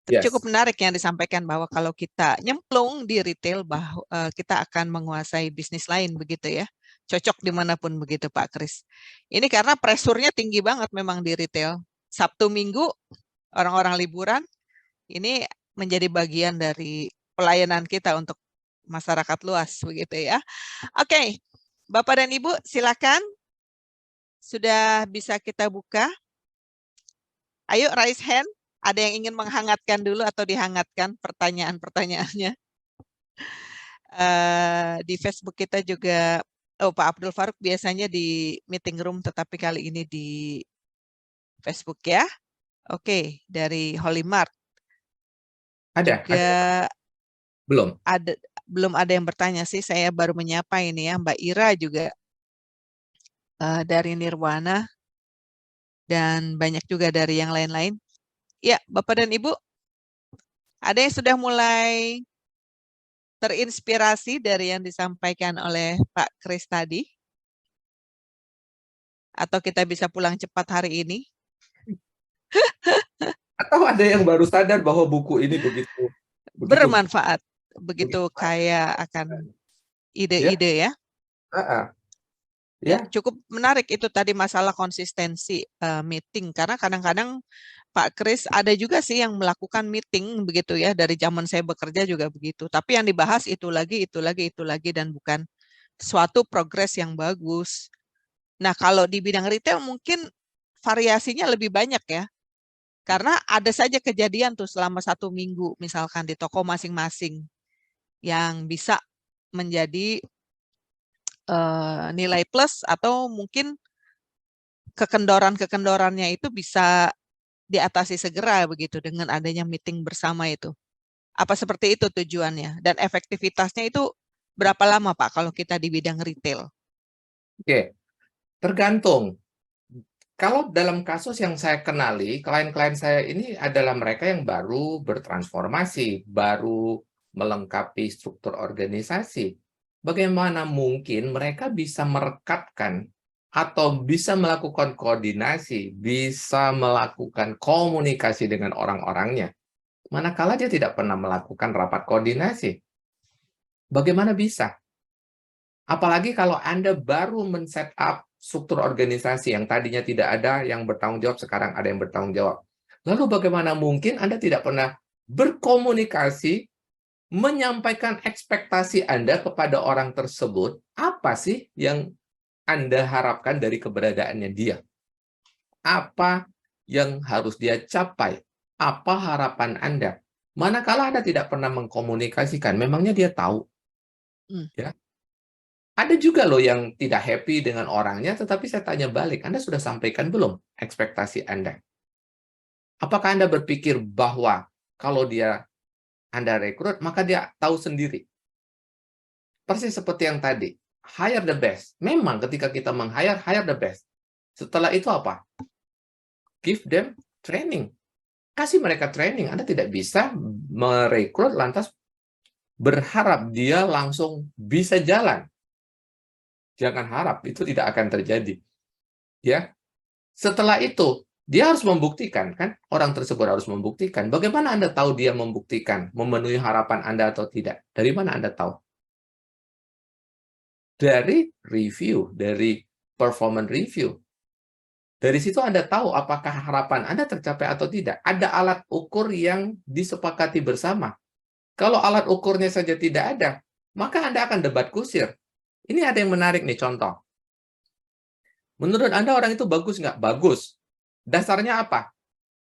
Yes. Cukup menarik yang disampaikan bahwa kalau kita nyemplung di retail, bahwa kita akan menguasai bisnis lain begitu ya. Cocok dimanapun begitu Pak Kris. Ini karena presurnya tinggi banget memang di retail. Sabtu Minggu orang-orang liburan, ini menjadi bagian dari pelayanan kita untuk masyarakat luas begitu ya. Oke, Bapak dan Ibu silakan. Sudah bisa kita buka. Ayo raise hand. Ada yang ingin menghangatkan dulu atau dihangatkan pertanyaan-pertanyaannya. Di Facebook kita juga, Pak Abdul Farouk biasanya di meeting room, tetapi kali ini di Facebook ya. Oke, dari Holy Mart. Juga belum ada yang bertanya sih, saya baru menyapa ini ya, Mbak Ira juga dari Nirwana, dan banyak juga dari yang lain-lain. Ya, Bapak dan Ibu, ada yang sudah mulai terinspirasi dari yang disampaikan oleh Pak Kris tadi? Atau kita bisa pulang cepat hari ini? Atau ada yang baru sadar bahwa buku ini begitu bermanfaat, begitu kaya akan ide-ide ya. Ya, cukup menarik itu tadi masalah konsistensi meeting, karena kadang-kadang Pak Kris ada juga sih yang melakukan meeting begitu ya, dari zaman saya bekerja juga begitu. Tapi yang dibahas itu lagi, dan bukan suatu progres yang bagus. Nah, kalau di bidang retail mungkin variasinya lebih banyak ya. Karena ada saja kejadian tuh selama 1 minggu, misalkan di toko masing-masing, yang bisa menjadi nilai plus atau mungkin kekendoran-kekendorannya itu bisa diatasi segera begitu dengan adanya meeting bersama itu. Apa seperti itu tujuannya? Dan efektivitasnya itu berapa lama Pak kalau kita di bidang retail? Oke, tergantung. Kalau dalam kasus yang saya kenali, klien-klien saya ini adalah mereka yang baru bertransformasi, baru melengkapi struktur organisasi. Bagaimana mungkin mereka bisa merekatkan atau bisa melakukan koordinasi, bisa melakukan komunikasi dengan orang-orangnya, manakala dia tidak pernah melakukan rapat koordinasi? Bagaimana bisa? Apalagi kalau Anda baru men-set up struktur organisasi yang tadinya tidak ada yang bertanggung jawab, sekarang ada yang bertanggung jawab. Lalu bagaimana mungkin Anda tidak pernah berkomunikasi, menyampaikan ekspektasi Anda kepada orang tersebut, apa sih yang Anda harapkan dari keberadaannya dia? Apa yang harus dia capai? Apa harapan Anda? Manakala Anda tidak pernah mengkomunikasikan, memangnya dia tahu? Ya. Ada juga loh yang tidak happy dengan orangnya, tetapi saya tanya balik, Anda sudah sampaikan belum ekspektasi Anda? Apakah Anda berpikir bahwa kalau Anda rekrut, maka dia tahu sendiri? Persis seperti yang tadi, hire the best. Memang ketika kita meng-hire, hire the best. Setelah itu apa? Give them training. Kasih mereka training. Anda tidak bisa merekrut lantas berharap dia langsung bisa jalan. Jangan harap, itu tidak akan terjadi. Ya, setelah itu, dia harus membuktikan, kan? Orang tersebut harus membuktikan. Bagaimana Anda tahu dia membuktikan, memenuhi harapan Anda atau tidak? Dari mana Anda tahu? Dari review, dari performance review. Dari situ Anda tahu apakah harapan Anda tercapai atau tidak. Ada alat ukur yang disepakati bersama. Kalau alat ukurnya saja tidak ada, maka Anda akan debat kusir. Ini ada yang menarik nih, contoh. Menurut Anda orang itu bagus nggak? Bagus. Dasarnya apa?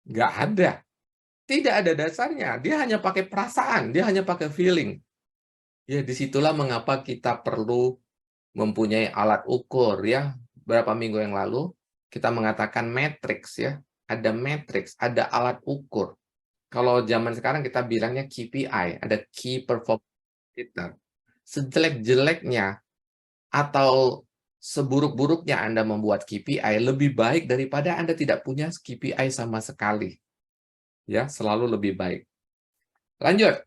Nggak ada. Tidak ada dasarnya. Dia hanya pakai perasaan. Dia hanya pakai feeling. Ya, disitulah mengapa kita perlu mempunyai alat ukur. Ya, berapa minggu yang lalu, kita mengatakan matrix. Ya, ada matrix, ada alat ukur. Kalau zaman sekarang kita bilangnya KPI, ada Key Performance Indicator. Sejelek-jeleknya atau seburuk-buruknya Anda membuat KPI, lebih baik daripada Anda tidak punya KPI sama sekali. Ya, selalu lebih baik. Lanjut.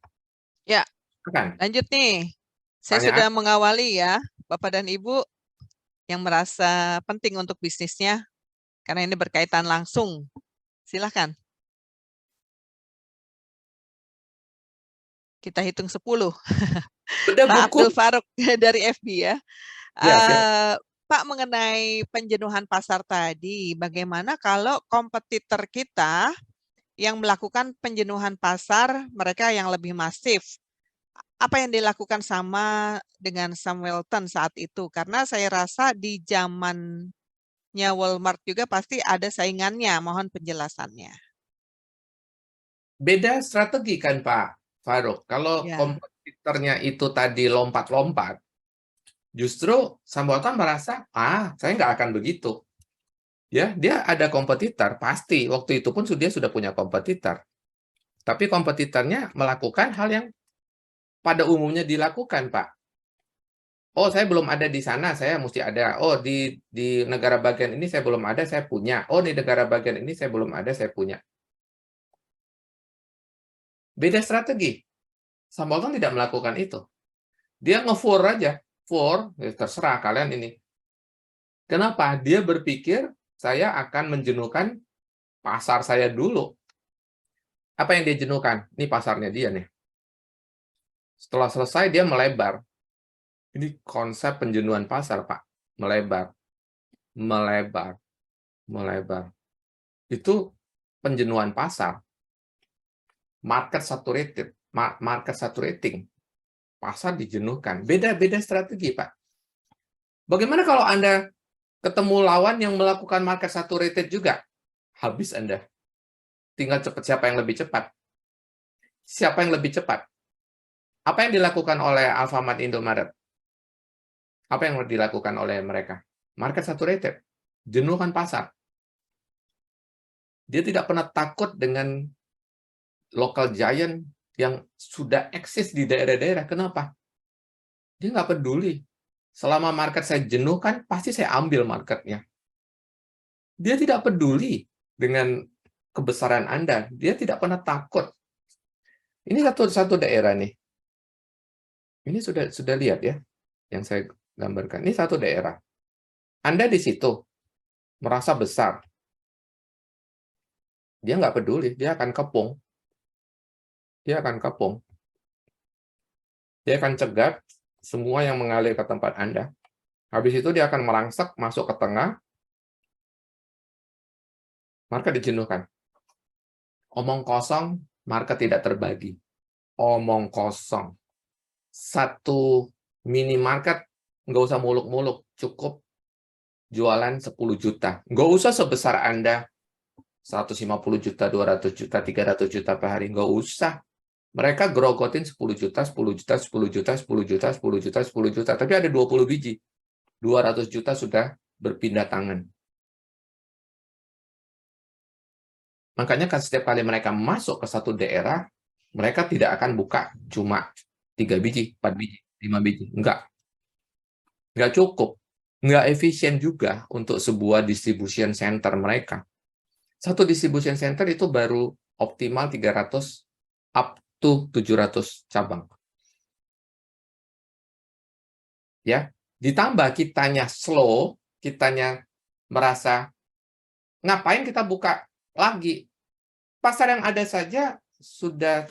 Ya, Kan? lanjut nih. Saya Pertanyaan. sudah mengawali ya, Bapak dan Ibu yang merasa penting untuk bisnisnya, karena ini berkaitan langsung. Silahkan. Kita hitung 10. Beda Pak buku. Abdul Faruk dari FB ya. Ya, silakan. Pak, mengenai penjenuhan pasar tadi, bagaimana kalau kompetitor kita yang melakukan penjenuhan pasar, mereka yang lebih masif? Apa yang dilakukan sama dengan Sam Walton saat itu? Karena saya rasa di zamannya Walmart juga pasti ada saingannya. Mohon penjelasannya. Beda strategi kan, Pak Faruk. Kalau Ya, kompetitornya itu tadi lompat-lompat, justru Sambotan merasa, saya nggak akan begitu. Ya, dia ada kompetitor, pasti. Waktu itu pun dia sudah punya kompetitor. Tapi kompetitornya melakukan hal yang pada umumnya dilakukan, Pak. Oh, saya belum ada di sana, saya mesti ada. Oh, di negara bagian ini saya belum ada, saya punya. Oh, di negara bagian ini saya belum ada, saya punya. Beda strategi. Sambal tidak melakukan itu. Dia nge-for aja. For, ya terserah kalian ini. Kenapa? Dia berpikir saya akan menjenuhkan pasar saya dulu. Apa yang dia jenuhkan? Ini pasarnya dia nih. Setelah selesai dia melebar. Ini konsep penjenuhan pasar, Pak. Melebar. Melebar. Melebar. Itu penjenuhan pasar. Market saturated. Market saturating. Pasar dijenuhkan. Beda-beda strategi, Pak. Bagaimana kalau Anda ketemu lawan yang melakukan market saturated juga, habis Anda. Tinggal siapa yang lebih cepat. Siapa yang lebih cepat? Apa yang dilakukan oleh Alfamart, Indomaret? Apa yang dilakukan oleh mereka? Market saturated. Jenuhkan pasar. Dia tidak pernah takut dengan local giant yang sudah eksis di daerah-daerah. Kenapa? Dia nggak peduli. Selama market saya jenuhkan, pasti saya ambil marketnya. Dia tidak peduli dengan kebesaran Anda. Dia tidak pernah takut. Ini satu daerah nih. Ini sudah lihat ya, yang saya gambarkan. Ini satu daerah. Anda di situ merasa besar. Dia nggak peduli, dia akan kepung. Dia akan kepung. Dia akan cegat semua yang mengalir ke tempat Anda. Habis itu dia akan merangsek masuk ke tengah, market dijenuhkan. Omong kosong, market tidak terbagi. Omong kosong. Satu minimarket nggak usah muluk-muluk, cukup jualan 10 juta. Nggak usah sebesar Anda 150 juta, 200 juta, 300 juta per hari. Nggak usah. Mereka grogotin 10 juta, 10 juta, 10 juta, 10 juta, 10 juta, 10 juta. Tapi ada 20 biji. 200 juta sudah berpindah tangan. Makanya kan setiap kali mereka masuk ke satu daerah, mereka tidak akan buka cuma 3 biji, 4 biji, 5 biji. Enggak. Enggak cukup. Enggak efisien juga untuk sebuah distribution center mereka. Satu distribution center itu baru optimal 300 up to 700 cabang. Ya, ditambah kitanya slow, kitanya merasa ngapain kita buka lagi? Pasar yang ada saja sudah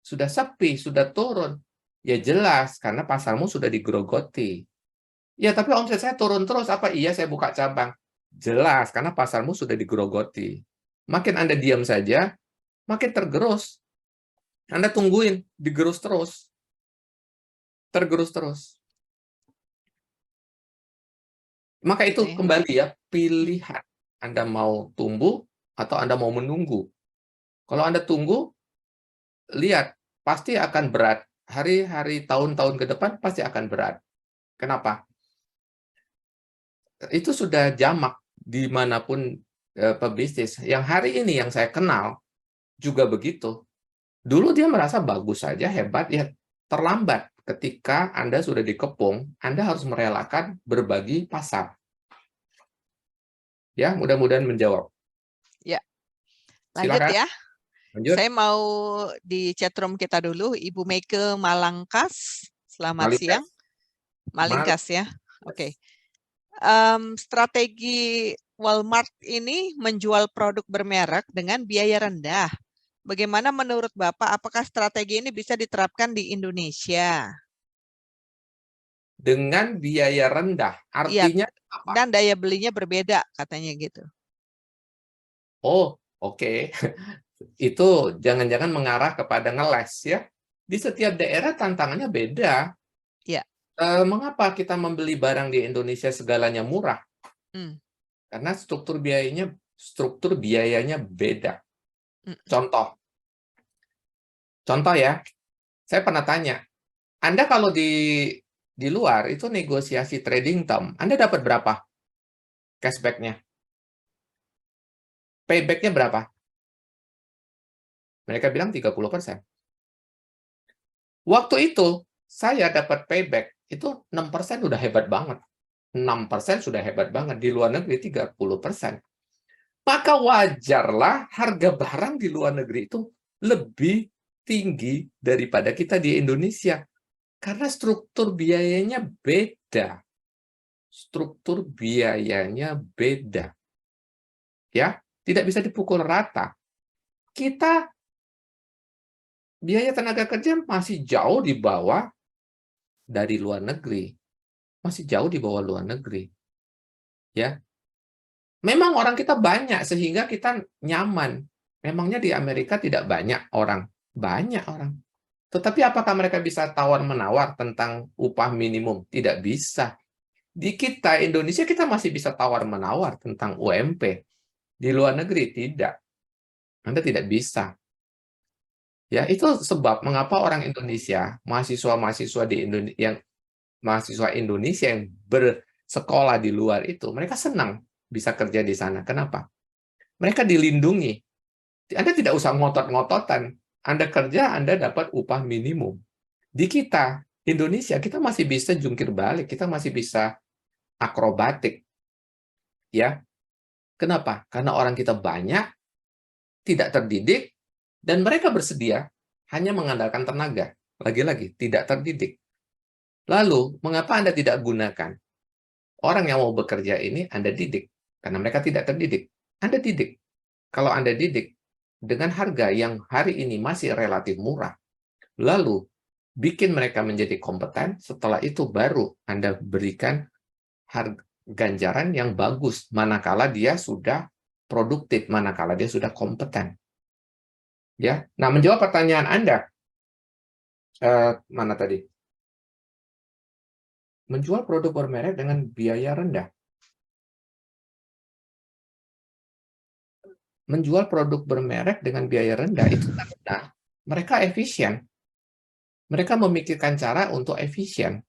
sepi, sudah turun. Ya jelas, karena pasarmu sudah digerogoti. Ya, tapi omset saya turun terus. Apa iya saya buka cabang? Jelas, karena pasarmu sudah digerogoti. Makin Anda diam saja, makin tergerus. Anda tungguin, digerus terus. Tergerus terus. Maka itu kembali ya, pilihan. Anda mau tumbuh atau Anda mau menunggu. Kalau Anda tunggu, lihat, pasti akan berat. Hari-hari, tahun-tahun ke depan pasti akan berat. Kenapa? Itu sudah jamak dimanapun pebisnis. Yang hari ini yang saya kenal juga begitu. Dulu dia merasa bagus saja, hebat, ya terlambat. Ketika Anda sudah dikepung, Anda harus merelakan berbagi pasar. Ya, mudah-mudahan menjawab. Ya, lanjut Silakan. ya. Lanjut. Saya mau di chatroom kita dulu, Ibu Meike Malangkas. Selamat Malingkas. siang. Malingkas ya. Oke. Strategi Walmart ini menjual produk bermerek dengan biaya rendah. Bagaimana menurut Bapak, apakah strategi ini bisa diterapkan di Indonesia? Dengan biaya rendah, artinya apa? Dan daya belinya berbeda, katanya gitu. Oh, oke. Itu jangan-jangan mengarah kepada ngeles ya. Di setiap daerah tantangannya beda. Ya. Mengapa kita membeli barang di Indonesia segalanya murah? Karena struktur biayanya beda. Contoh ya, saya pernah tanya, Anda kalau di luar itu negosiasi trading term, Anda dapat berapa cashback-nya? Payback-nya berapa? Mereka bilang 30%. Waktu itu, saya dapat payback, itu 6% udah hebat banget. 6% sudah hebat banget. Di luar negeri 30%. Maka wajarlah harga barang di luar negeri itu lebih tinggi daripada kita di Indonesia. Karena struktur biayanya beda. Struktur biayanya beda. Ya, tidak bisa dipukul rata. Kita biaya tenaga kerja masih jauh di bawah dari luar negeri. Masih jauh di bawah luar negeri. Ya. Memang orang kita banyak sehingga kita nyaman. Memangnya di Amerika tidak banyak orang? Banyak orang. Tetapi apakah mereka bisa tawar-menawar tentang upah minimum? Tidak bisa. Di kita, Indonesia, kita masih bisa tawar-menawar tentang UMP. Di luar negeri, tidak. Anda tidak bisa. Ya, itu sebab mengapa orang Indonesia, mahasiswa-mahasiswa di Indonesia yang bersekolah di luar itu, mereka senang bisa kerja di sana. Kenapa? Mereka dilindungi. Anda tidak usah ngotot-ngototan. Anda kerja, Anda dapat upah minimum. Di kita, Indonesia, kita masih bisa jungkir balik, kita masih bisa akrobatik. Ya, kenapa? Karena orang kita banyak, tidak terdidik, dan mereka bersedia hanya mengandalkan tenaga. Lagi-lagi, tidak terdidik. Lalu, mengapa Anda tidak gunakan? Orang yang mau bekerja ini Anda didik. Karena mereka tidak terdidik. Anda didik. Kalau Anda didik, dengan harga yang hari ini masih relatif murah, lalu bikin mereka menjadi kompeten, setelah itu baru Anda berikan ganjaran yang bagus, manakala dia sudah produktif, manakala dia sudah kompeten. Ya, nah menjawab pertanyaan Anda, mana tadi? Menjual produk bermerek dengan biaya rendah. Menjual produk bermerek dengan biaya rendah itu karena mereka efisien. Mereka memikirkan cara untuk efisien.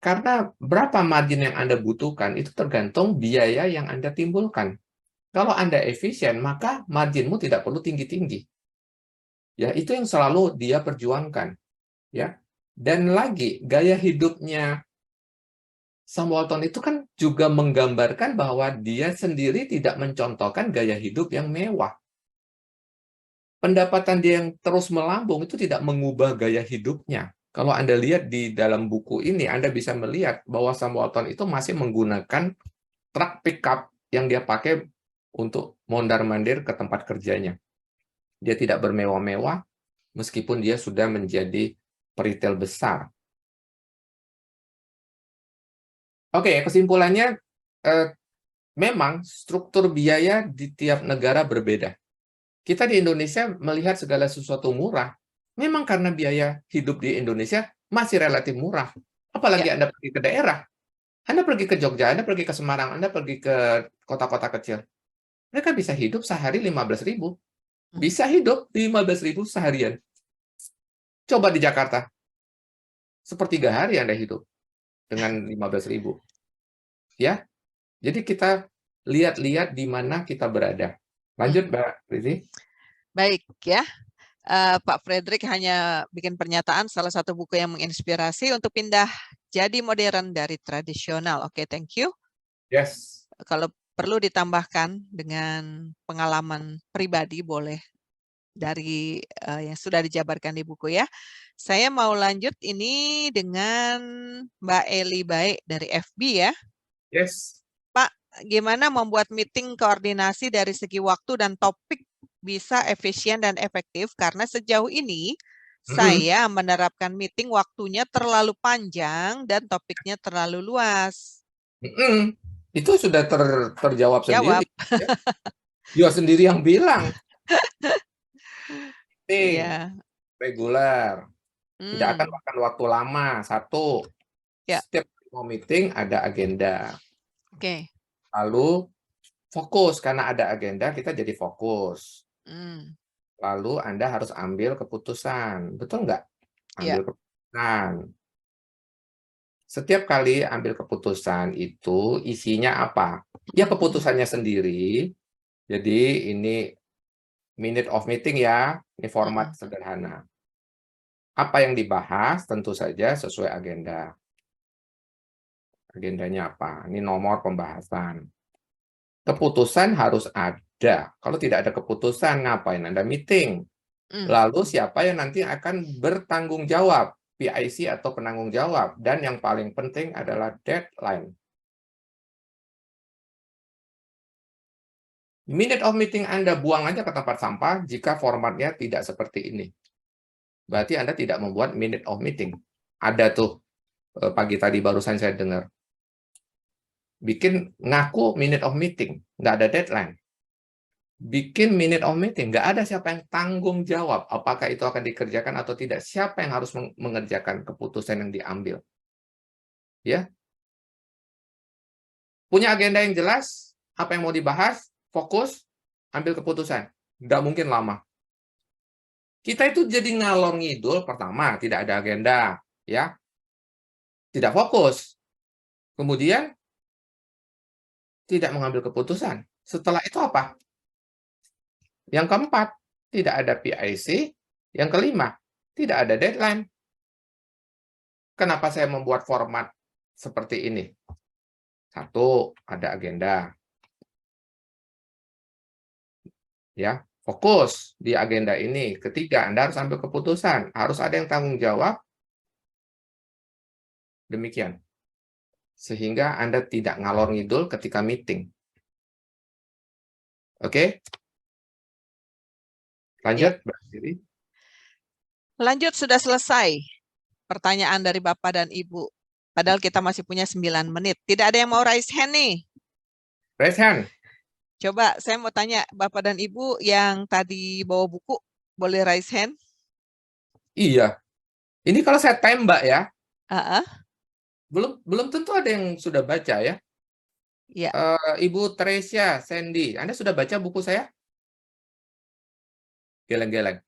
Karena berapa margin yang Anda butuhkan itu tergantung biaya yang Anda timbulkan. Kalau Anda efisien, maka marginmu tidak perlu tinggi-tinggi. Ya, itu yang selalu dia perjuangkan. Ya. Dan lagi, gaya hidupnya Sam Walton itu kan juga menggambarkan bahwa dia sendiri tidak mencontohkan gaya hidup yang mewah. Pendapatan dia yang terus melambung itu tidak mengubah gaya hidupnya. Kalau Anda lihat di dalam buku ini, Anda bisa melihat bahwa Sam Walton itu masih menggunakan truk pickup yang dia pakai untuk mondar-mandir ke tempat kerjanya. Dia tidak bermewah-mewah, meskipun dia sudah menjadi peritel besar. Oke, kesimpulannya, memang struktur biaya di tiap negara berbeda. Kita di Indonesia melihat segala sesuatu murah, memang karena biaya hidup di Indonesia masih relatif murah. Apalagi Ya. Anda pergi ke daerah, Anda pergi ke Jogja, Anda pergi ke Semarang, Anda pergi ke kota-kota kecil. Mereka bisa hidup sehari 15.000. Bisa hidup 15.000 seharian. Coba di Jakarta, sepertiga hari Anda hidup dengan 15.000. Ya, jadi kita lihat-lihat di mana kita berada. Lanjut, Mbak Lizzie. Baik ya. Pak Frederick hanya bikin pernyataan salah satu buku yang menginspirasi untuk pindah jadi modern dari tradisional. Oke, thank you. Yes. Kalau perlu ditambahkan dengan pengalaman pribadi boleh dari yang sudah dijabarkan di buku ya. Saya mau lanjut ini dengan Mbak Eli Baik dari FB ya. Yes. Pak, gimana membuat meeting koordinasi dari segi waktu dan topik bisa efisien dan efektif? Karena sejauh ini saya menerapkan meeting waktunya terlalu panjang dan topiknya terlalu luas. Itu sudah terjawab Jawab. sendiri. Ya. Dia sendiri yang bilang. Meeting Iya. reguler. Tidak akan Hmm. makan waktu lama. Satu, Ya. setiap mau meeting ada agenda. Oke. Lalu fokus, karena ada agenda kita jadi fokus. Hmm. Lalu Anda harus ambil keputusan. Betul nggak? Ya. Ambil keputusan. Setiap kali ambil keputusan itu isinya apa? Ya keputusannya sendiri. Jadi ini minute of meeting ya. Ini format sederhana. Apa yang dibahas tentu saja sesuai agenda. Agendanya apa? Ini nomor pembahasan. Keputusan harus ada. Kalau tidak ada keputusan, ngapain Anda meeting? Lalu siapa yang nanti akan bertanggung jawab? PIC atau penanggung jawab. Dan yang paling penting adalah deadline. Minute of meeting Anda buang aja ke tempat sampah jika formatnya tidak seperti ini. Berarti Anda tidak membuat minute of meeting. Ada tuh, pagi tadi barusan saya dengar. Bikin ngaku minute of meeting, nggak ada deadline. Bikin minute of meeting, nggak ada siapa yang tanggung jawab apakah itu akan dikerjakan atau tidak. Siapa yang harus mengerjakan keputusan yang diambil. Ya, punya agenda yang jelas, apa yang mau dibahas, fokus, ambil keputusan. Nggak mungkin lama. Kita itu jadi ngalor ngidul, pertama, tidak ada agenda, ya, tidak fokus. Kemudian, tidak mengambil keputusan. Setelah itu apa? Yang keempat, tidak ada PIC. Yang kelima, tidak ada deadline. Kenapa saya membuat format seperti ini? Satu, ada agenda. Ya, fokus di agenda ini. Ketiga, Anda harus ambil keputusan. Harus ada yang tanggung jawab. Demikian. Sehingga Anda tidak ngalor ngidul ketika meeting. Oke? Lanjut, Mbak Siri. Lanjut, sudah selesai pertanyaan dari Bapak dan Ibu. Padahal kita masih punya 9 menit. Tidak ada yang mau raise hand nih. Raise hand. Coba saya mau tanya Bapak dan Ibu yang tadi bawa buku, boleh raise hand? Iya. Ini kalau saya tembak ya, Ah, belum tentu ada yang sudah baca ya. ya. Ibu Tresia, Sandy, Anda sudah baca buku saya? Geleng-geleng.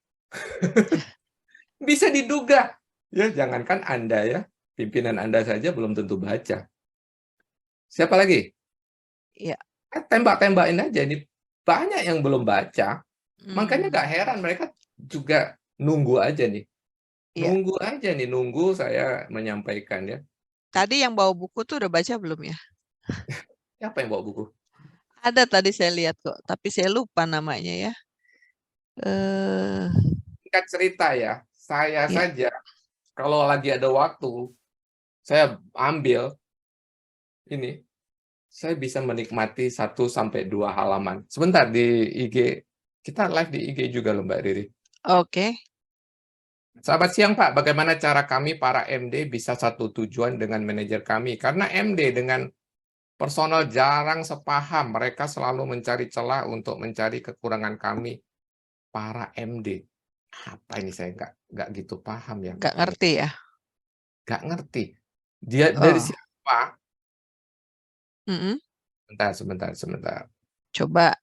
Bisa diduga. Ya, jangankan Anda ya, pimpinan Anda saja belum tentu baca. Siapa lagi? Iya. Tembak-tembakin aja, ini banyak yang belum baca. Makanya Hmm, nggak heran mereka juga nunggu aja nih. iya. Nunggu aja nih, nunggu saya menyampaikan ya. Tadi yang bawa buku tuh udah baca belum ya? Siapa yang bawa buku? Ada tadi saya lihat kok, tapi saya lupa namanya ya. Eh, Singkat cerita ya, saya ya. saja kalau lagi ada waktu, saya ambil ini, saya bisa menikmati 1-2 halaman. Sebentar di IG, kita live di IG juga loh Mbak Riri. Oke. Selamat siang Pak, bagaimana cara kami para MD bisa satu tujuan dengan manajer kami? Karena MD dengan personal jarang sepaham, mereka selalu mencari celah untuk mencari kekurangan kami para MD. Apa ini saya nggak gitu paham ya. Nggak ngerti ya? Nggak ngerti. Dia dari Oh. siapa? Mm-mm. Sebentar. Coba.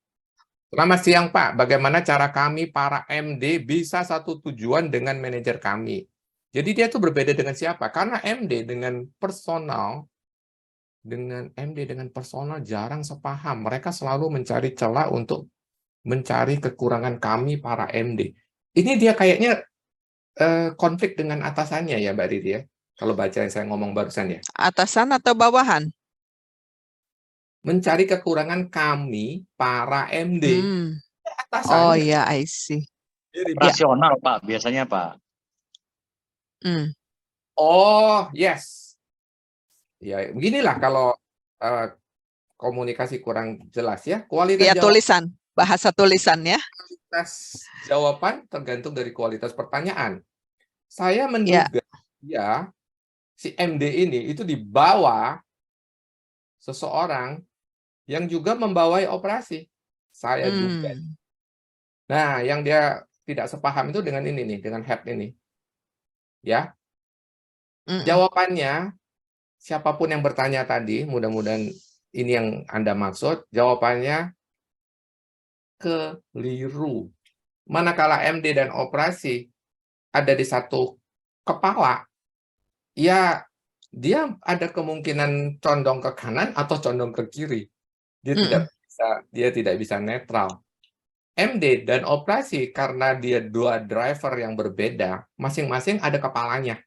Selamat siang Pak, bagaimana cara kami para MD bisa satu tujuan dengan manajer kami? Jadi dia tuh berbeda dengan siapa? Karena MD dengan personal jarang sepaham. Mereka selalu mencari celah untuk mencari kekurangan kami para MD. Ini dia kayaknya konflik dengan atasannya ya Mbak Riri ya. Kalau baca yang saya ngomong barusan ya. Atasan atau bawahan? Mencari kekurangan kami para MD. Hmm. Oh Atasannya. ya, I see. Ya. Rasional Pak, biasanya Pak. Hmm. Oh, yes. Ya, beginilah kalau komunikasi kurang jelas ya. Ya, tulisan, bahasa tulisan ya. Kualitas jawaban tergantung dari kualitas pertanyaan. Saya menduga ya si MD ini itu dibawa seseorang yang juga membawai operasi. Saya duga. Nah, yang dia tidak sepaham itu dengan ini nih, dengan head ini. Ya. Jawabannya, siapapun yang bertanya tadi, mudah-mudahan ini yang Anda maksud, jawabannya keliru. Manakala MD dan operasi ada di satu kepala, ya dia ada kemungkinan condong ke kanan atau condong ke kiri. Dia tidak bisa netral. MD dan operasi karena dia dua driver yang berbeda, masing-masing ada kepalanya.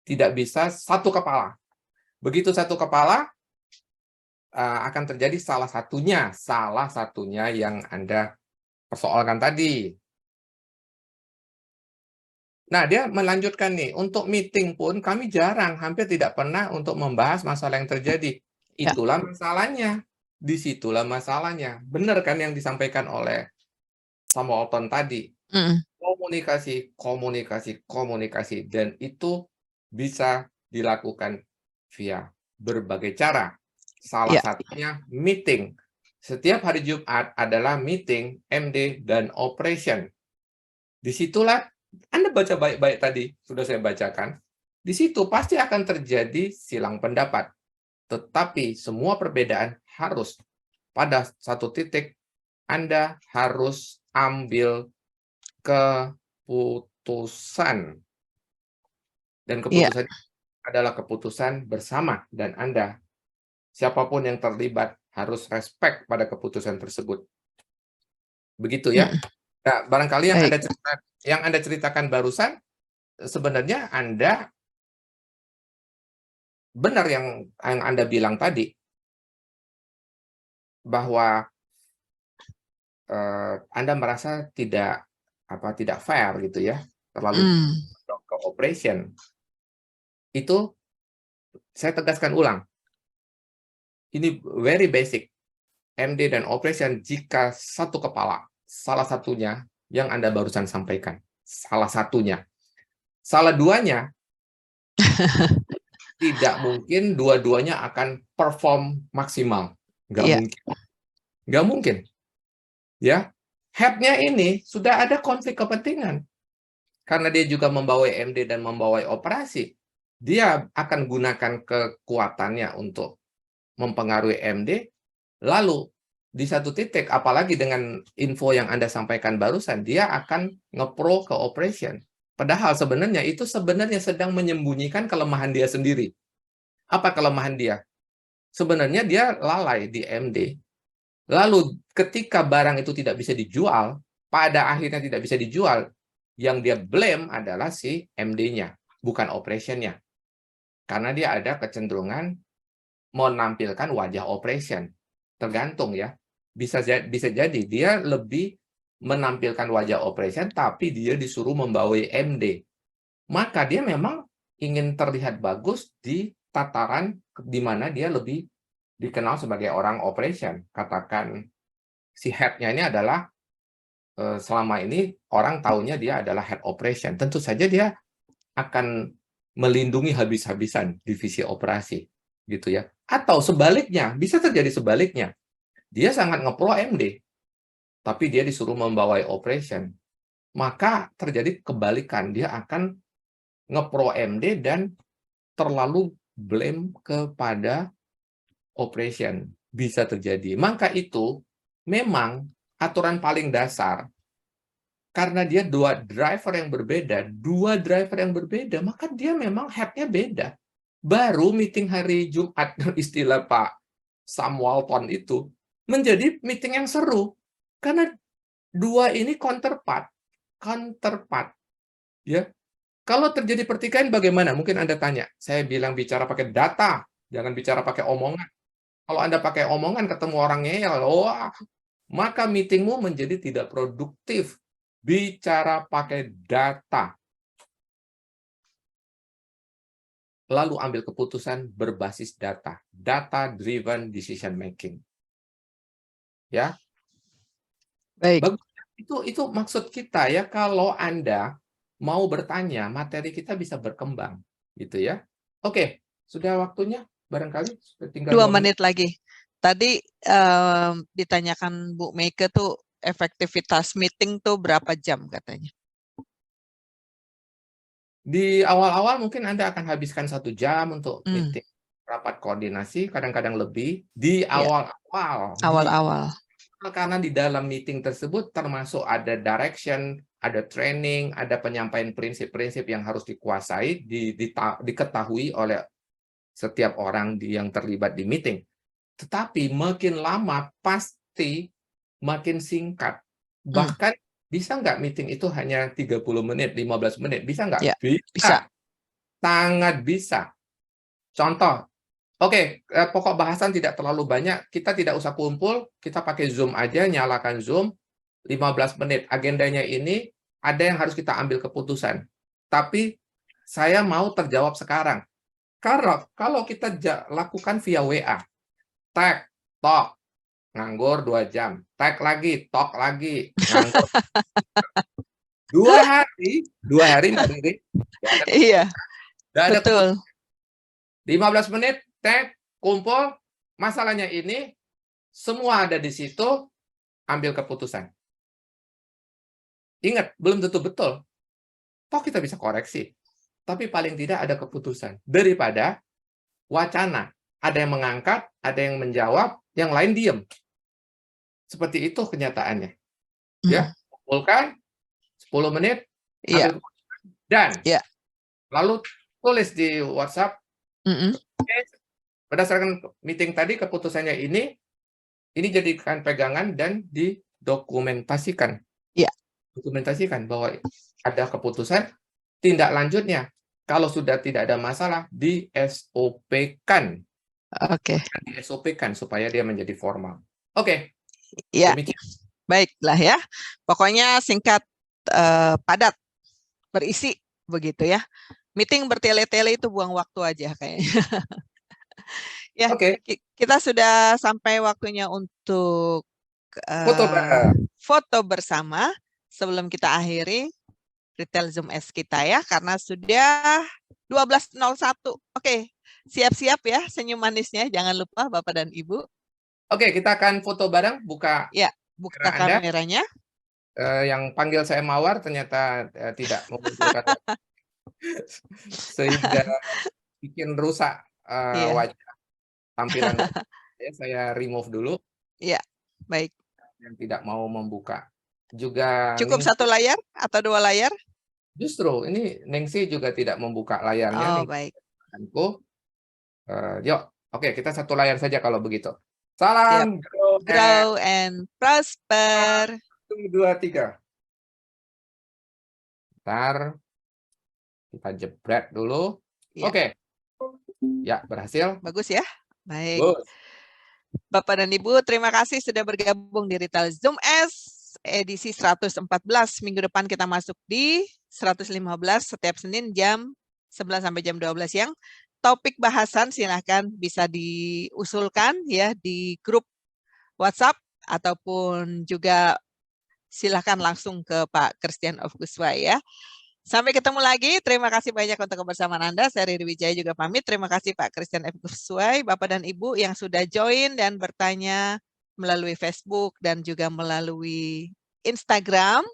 Tidak bisa satu kepala. Begitu satu kepala, akan terjadi salah satunya yang Anda persoalkan tadi. Nah, dia melanjutkan nih, untuk meeting pun kami jarang, hampir tidak pernah untuk membahas masalah yang terjadi. Itulah masalahnya. Disitulah masalahnya. Benar kan yang disampaikan oleh Samuelton tadi. Komunikasi. Dan itu bisa dilakukan via berbagai cara. Salah satunya meeting. Setiap hari Jumat adalah meeting MD dan operation. Disitulah Anda baca baik-baik tadi, sudah saya bacakan. Di situ pasti akan terjadi silang pendapat. Tetapi semua perbedaan harus pada satu titik Anda harus ambil keputusan. Dan Iya. keputusan adalah keputusan bersama dan Anda. Siapapun yang terlibat harus respect pada keputusan tersebut. Begitu ya. Mm-mm. Nah, barangkali Baik. yang Anda ceritakan barusan, sebenarnya Anda benar yang Anda bilang tadi, bahwa Anda merasa tidak fair gitu ya, terlalu Mm. ke operation. Itu saya tegaskan ulang. Ini very basic. MD dan operation jika satu kepala, salah satunya yang Anda barusan sampaikan. Salah satunya. Salah duanya, tidak mungkin dua-duanya akan perform maksimal. Nggak Iya. mungkin. Nggak mungkin. Ya, head-nya ini sudah ada konflik kepentingan. Karena dia juga membawai MD dan membawai operasi. Dia akan gunakan kekuatannya untuk mempengaruhi MD. Lalu, di satu titik, apalagi dengan info yang Anda sampaikan barusan, dia akan ngepro ke operation. Padahal sebenarnya itu sedang menyembunyikan kelemahan dia sendiri. Apa kelemahan dia? Sebenarnya dia lalai di MD. Lalu ketika barang itu tidak bisa dijual, pada akhirnya tidak bisa dijual, yang dia blame adalah si MD-nya, bukan operation-nya. Karena dia ada kecenderungan menampilkan wajah operation. Tergantung ya. Bisa jadi dia lebih menampilkan wajah operation, tapi dia disuruh membawai MD. Maka dia memang ingin terlihat bagus di tataran di mana dia lebih dikenal sebagai orang operation. Katakan si head-nya ini adalah selama ini orang tahunya dia adalah head operation. Tentu saja dia akan melindungi habis-habisan divisi operasi, gitu ya. Atau sebaliknya, bisa terjadi sebaliknya. Dia sangat ngepro MD, tapi dia disuruh membawai operation. Maka terjadi kebalikan, dia akan ngepro MD dan terlalu blame kepada operation. Bisa terjadi. Maka itu memang aturan paling dasar. Karena dia dua driver yang berbeda, maka dia memang head-nya beda. Baru meeting hari Jumat, istilah Pak Sam Walton itu, menjadi meeting yang seru. Karena dua ini counterpart. Ya. Kalau terjadi pertikaian bagaimana? Mungkin Anda tanya. Saya bilang bicara pakai data, jangan bicara pakai omongan. Kalau Anda pakai omongan ketemu orang ngeyel, wah, maka meetingmu menjadi tidak produktif. Bicara pakai data. Lalu ambil keputusan berbasis data. Data-driven decision making. Ya. Baik. Itu maksud kita ya, kalau Anda mau bertanya, materi kita bisa berkembang. Gitu ya. Oke, sudah waktunya barangkali sudah tinggal 2 2 menit. menit lagi. Tadi ditanyakan Bu Meike tuh efektivitas meeting tuh berapa jam katanya? Di awal-awal mungkin Anda akan habiskan 1 jam untuk Hmm. meeting, rapat koordinasi, kadang-kadang lebih. Di Ya. awal-awal. Awal-awal. Karena di dalam meeting tersebut termasuk ada direction, ada training, ada penyampaian prinsip-prinsip yang harus dikuasai, diketahui oleh setiap orang yang terlibat di meeting. Tetapi makin lama pasti makin singkat. Bahkan bisa nggak meeting itu hanya 30 menit, 15 menit? Bisa nggak? Ya, Bisa. bisa. Sangat bisa. Contoh, oke, pokok bahasan tidak terlalu banyak, kita tidak usah kumpul, kita pakai Zoom aja, nyalakan Zoom, 15 menit. Agendanya ini ada yang harus kita ambil keputusan. Tapi saya mau terjawab sekarang. Karena kalau kita lakukan via WA, tag, talk, nganggur 2 jam, tag lagi, talk lagi, nganggur. 2 hari, Mbak Riri, Iya, nggak ada betul. 15 menit, tag, kumpul, masalahnya ini, semua ada di situ, ambil keputusan. Ingat, belum tentu betul. Toh kita bisa koreksi. tapi paling tidak ada keputusan. Daripada wacana, ada yang mengangkat, ada yang menjawab, yang lain diem. Seperti itu kenyataannya. Ya, kumpulkan 10 menit, Iya. ambil keputusan, dan Iya. lalu tulis di WhatsApp, Mm-mm. berdasarkan meeting tadi keputusannya ini jadikan pegangan dan didokumentasikan. Iya. Dokumentasikan bahwa ada keputusan, tindak lanjutnya. Kalau sudah tidak ada masalah, di SOP-kan. Oke. Di SOP-kan supaya dia menjadi formal. Oke. Ya, Demikian. baiklah ya. Pokoknya singkat, padat, berisi begitu ya. Meeting bertele-tele itu buang waktu aja kayaknya. Ya, Oke. kita sudah sampai waktunya untuk foto bersama sebelum kita akhiri Retail Zoom S kita ya, karena sudah 12.01. Oke, siap-siap ya senyum manisnya, jangan lupa Bapak dan Ibu. Oke, kita akan foto bareng, buka Buka Anda. kameranya. Yang panggil saya Mawar ternyata tidak memunculkan sehingga bikin rusak wajah tampilan. Saya remove dulu. Iya, baik. Yang tidak mau membuka. Juga Cukup Ningsi, 1 layar atau 2 layar? Justru ini Ningsi juga tidak membuka layarnya. Oh, baik. Yuk, oke, kita 1 layar saja kalau begitu. Salam Grow and prosper. 1, 2, 3. Bentar. Kita jebret dulu. Ya. Oke. Ya, berhasil. Bagus ya. Baik. Bagus. Bapak dan Ibu, terima kasih sudah bergabung di Retail Zoom S edisi 114. Minggu depan kita masuk di 115 setiap Senin jam 11 sampai jam 12 siang. Topik bahasan silahkan bisa diusulkan ya di grup WhatsApp ataupun juga silahkan langsung ke Pak Christian of Kuswai ya. Sampai ketemu lagi. Terima kasih banyak untuk kebersamaan Anda. Saya Riri Wijaya juga pamit. Terima kasih Pak Christian F. Kuswai, Bapak dan Ibu yang sudah join dan bertanya melalui Facebook dan juga melalui Instagram.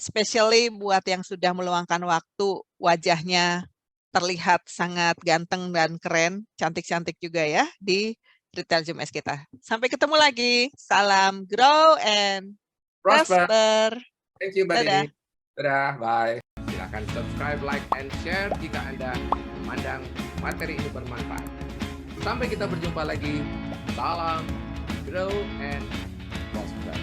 Especially buat yang sudah meluangkan waktu, wajahnya terlihat sangat ganteng dan keren, cantik-cantik juga ya di Retail Zoom S kita. Sampai ketemu lagi. Salam grow and prosper. Thank you, Mbak Dadah. Dini. Dadah, bye. Silakan subscribe, like, and share jika Anda memandang materi ini bermanfaat. Sampai kita berjumpa lagi. Salam grow and prosper.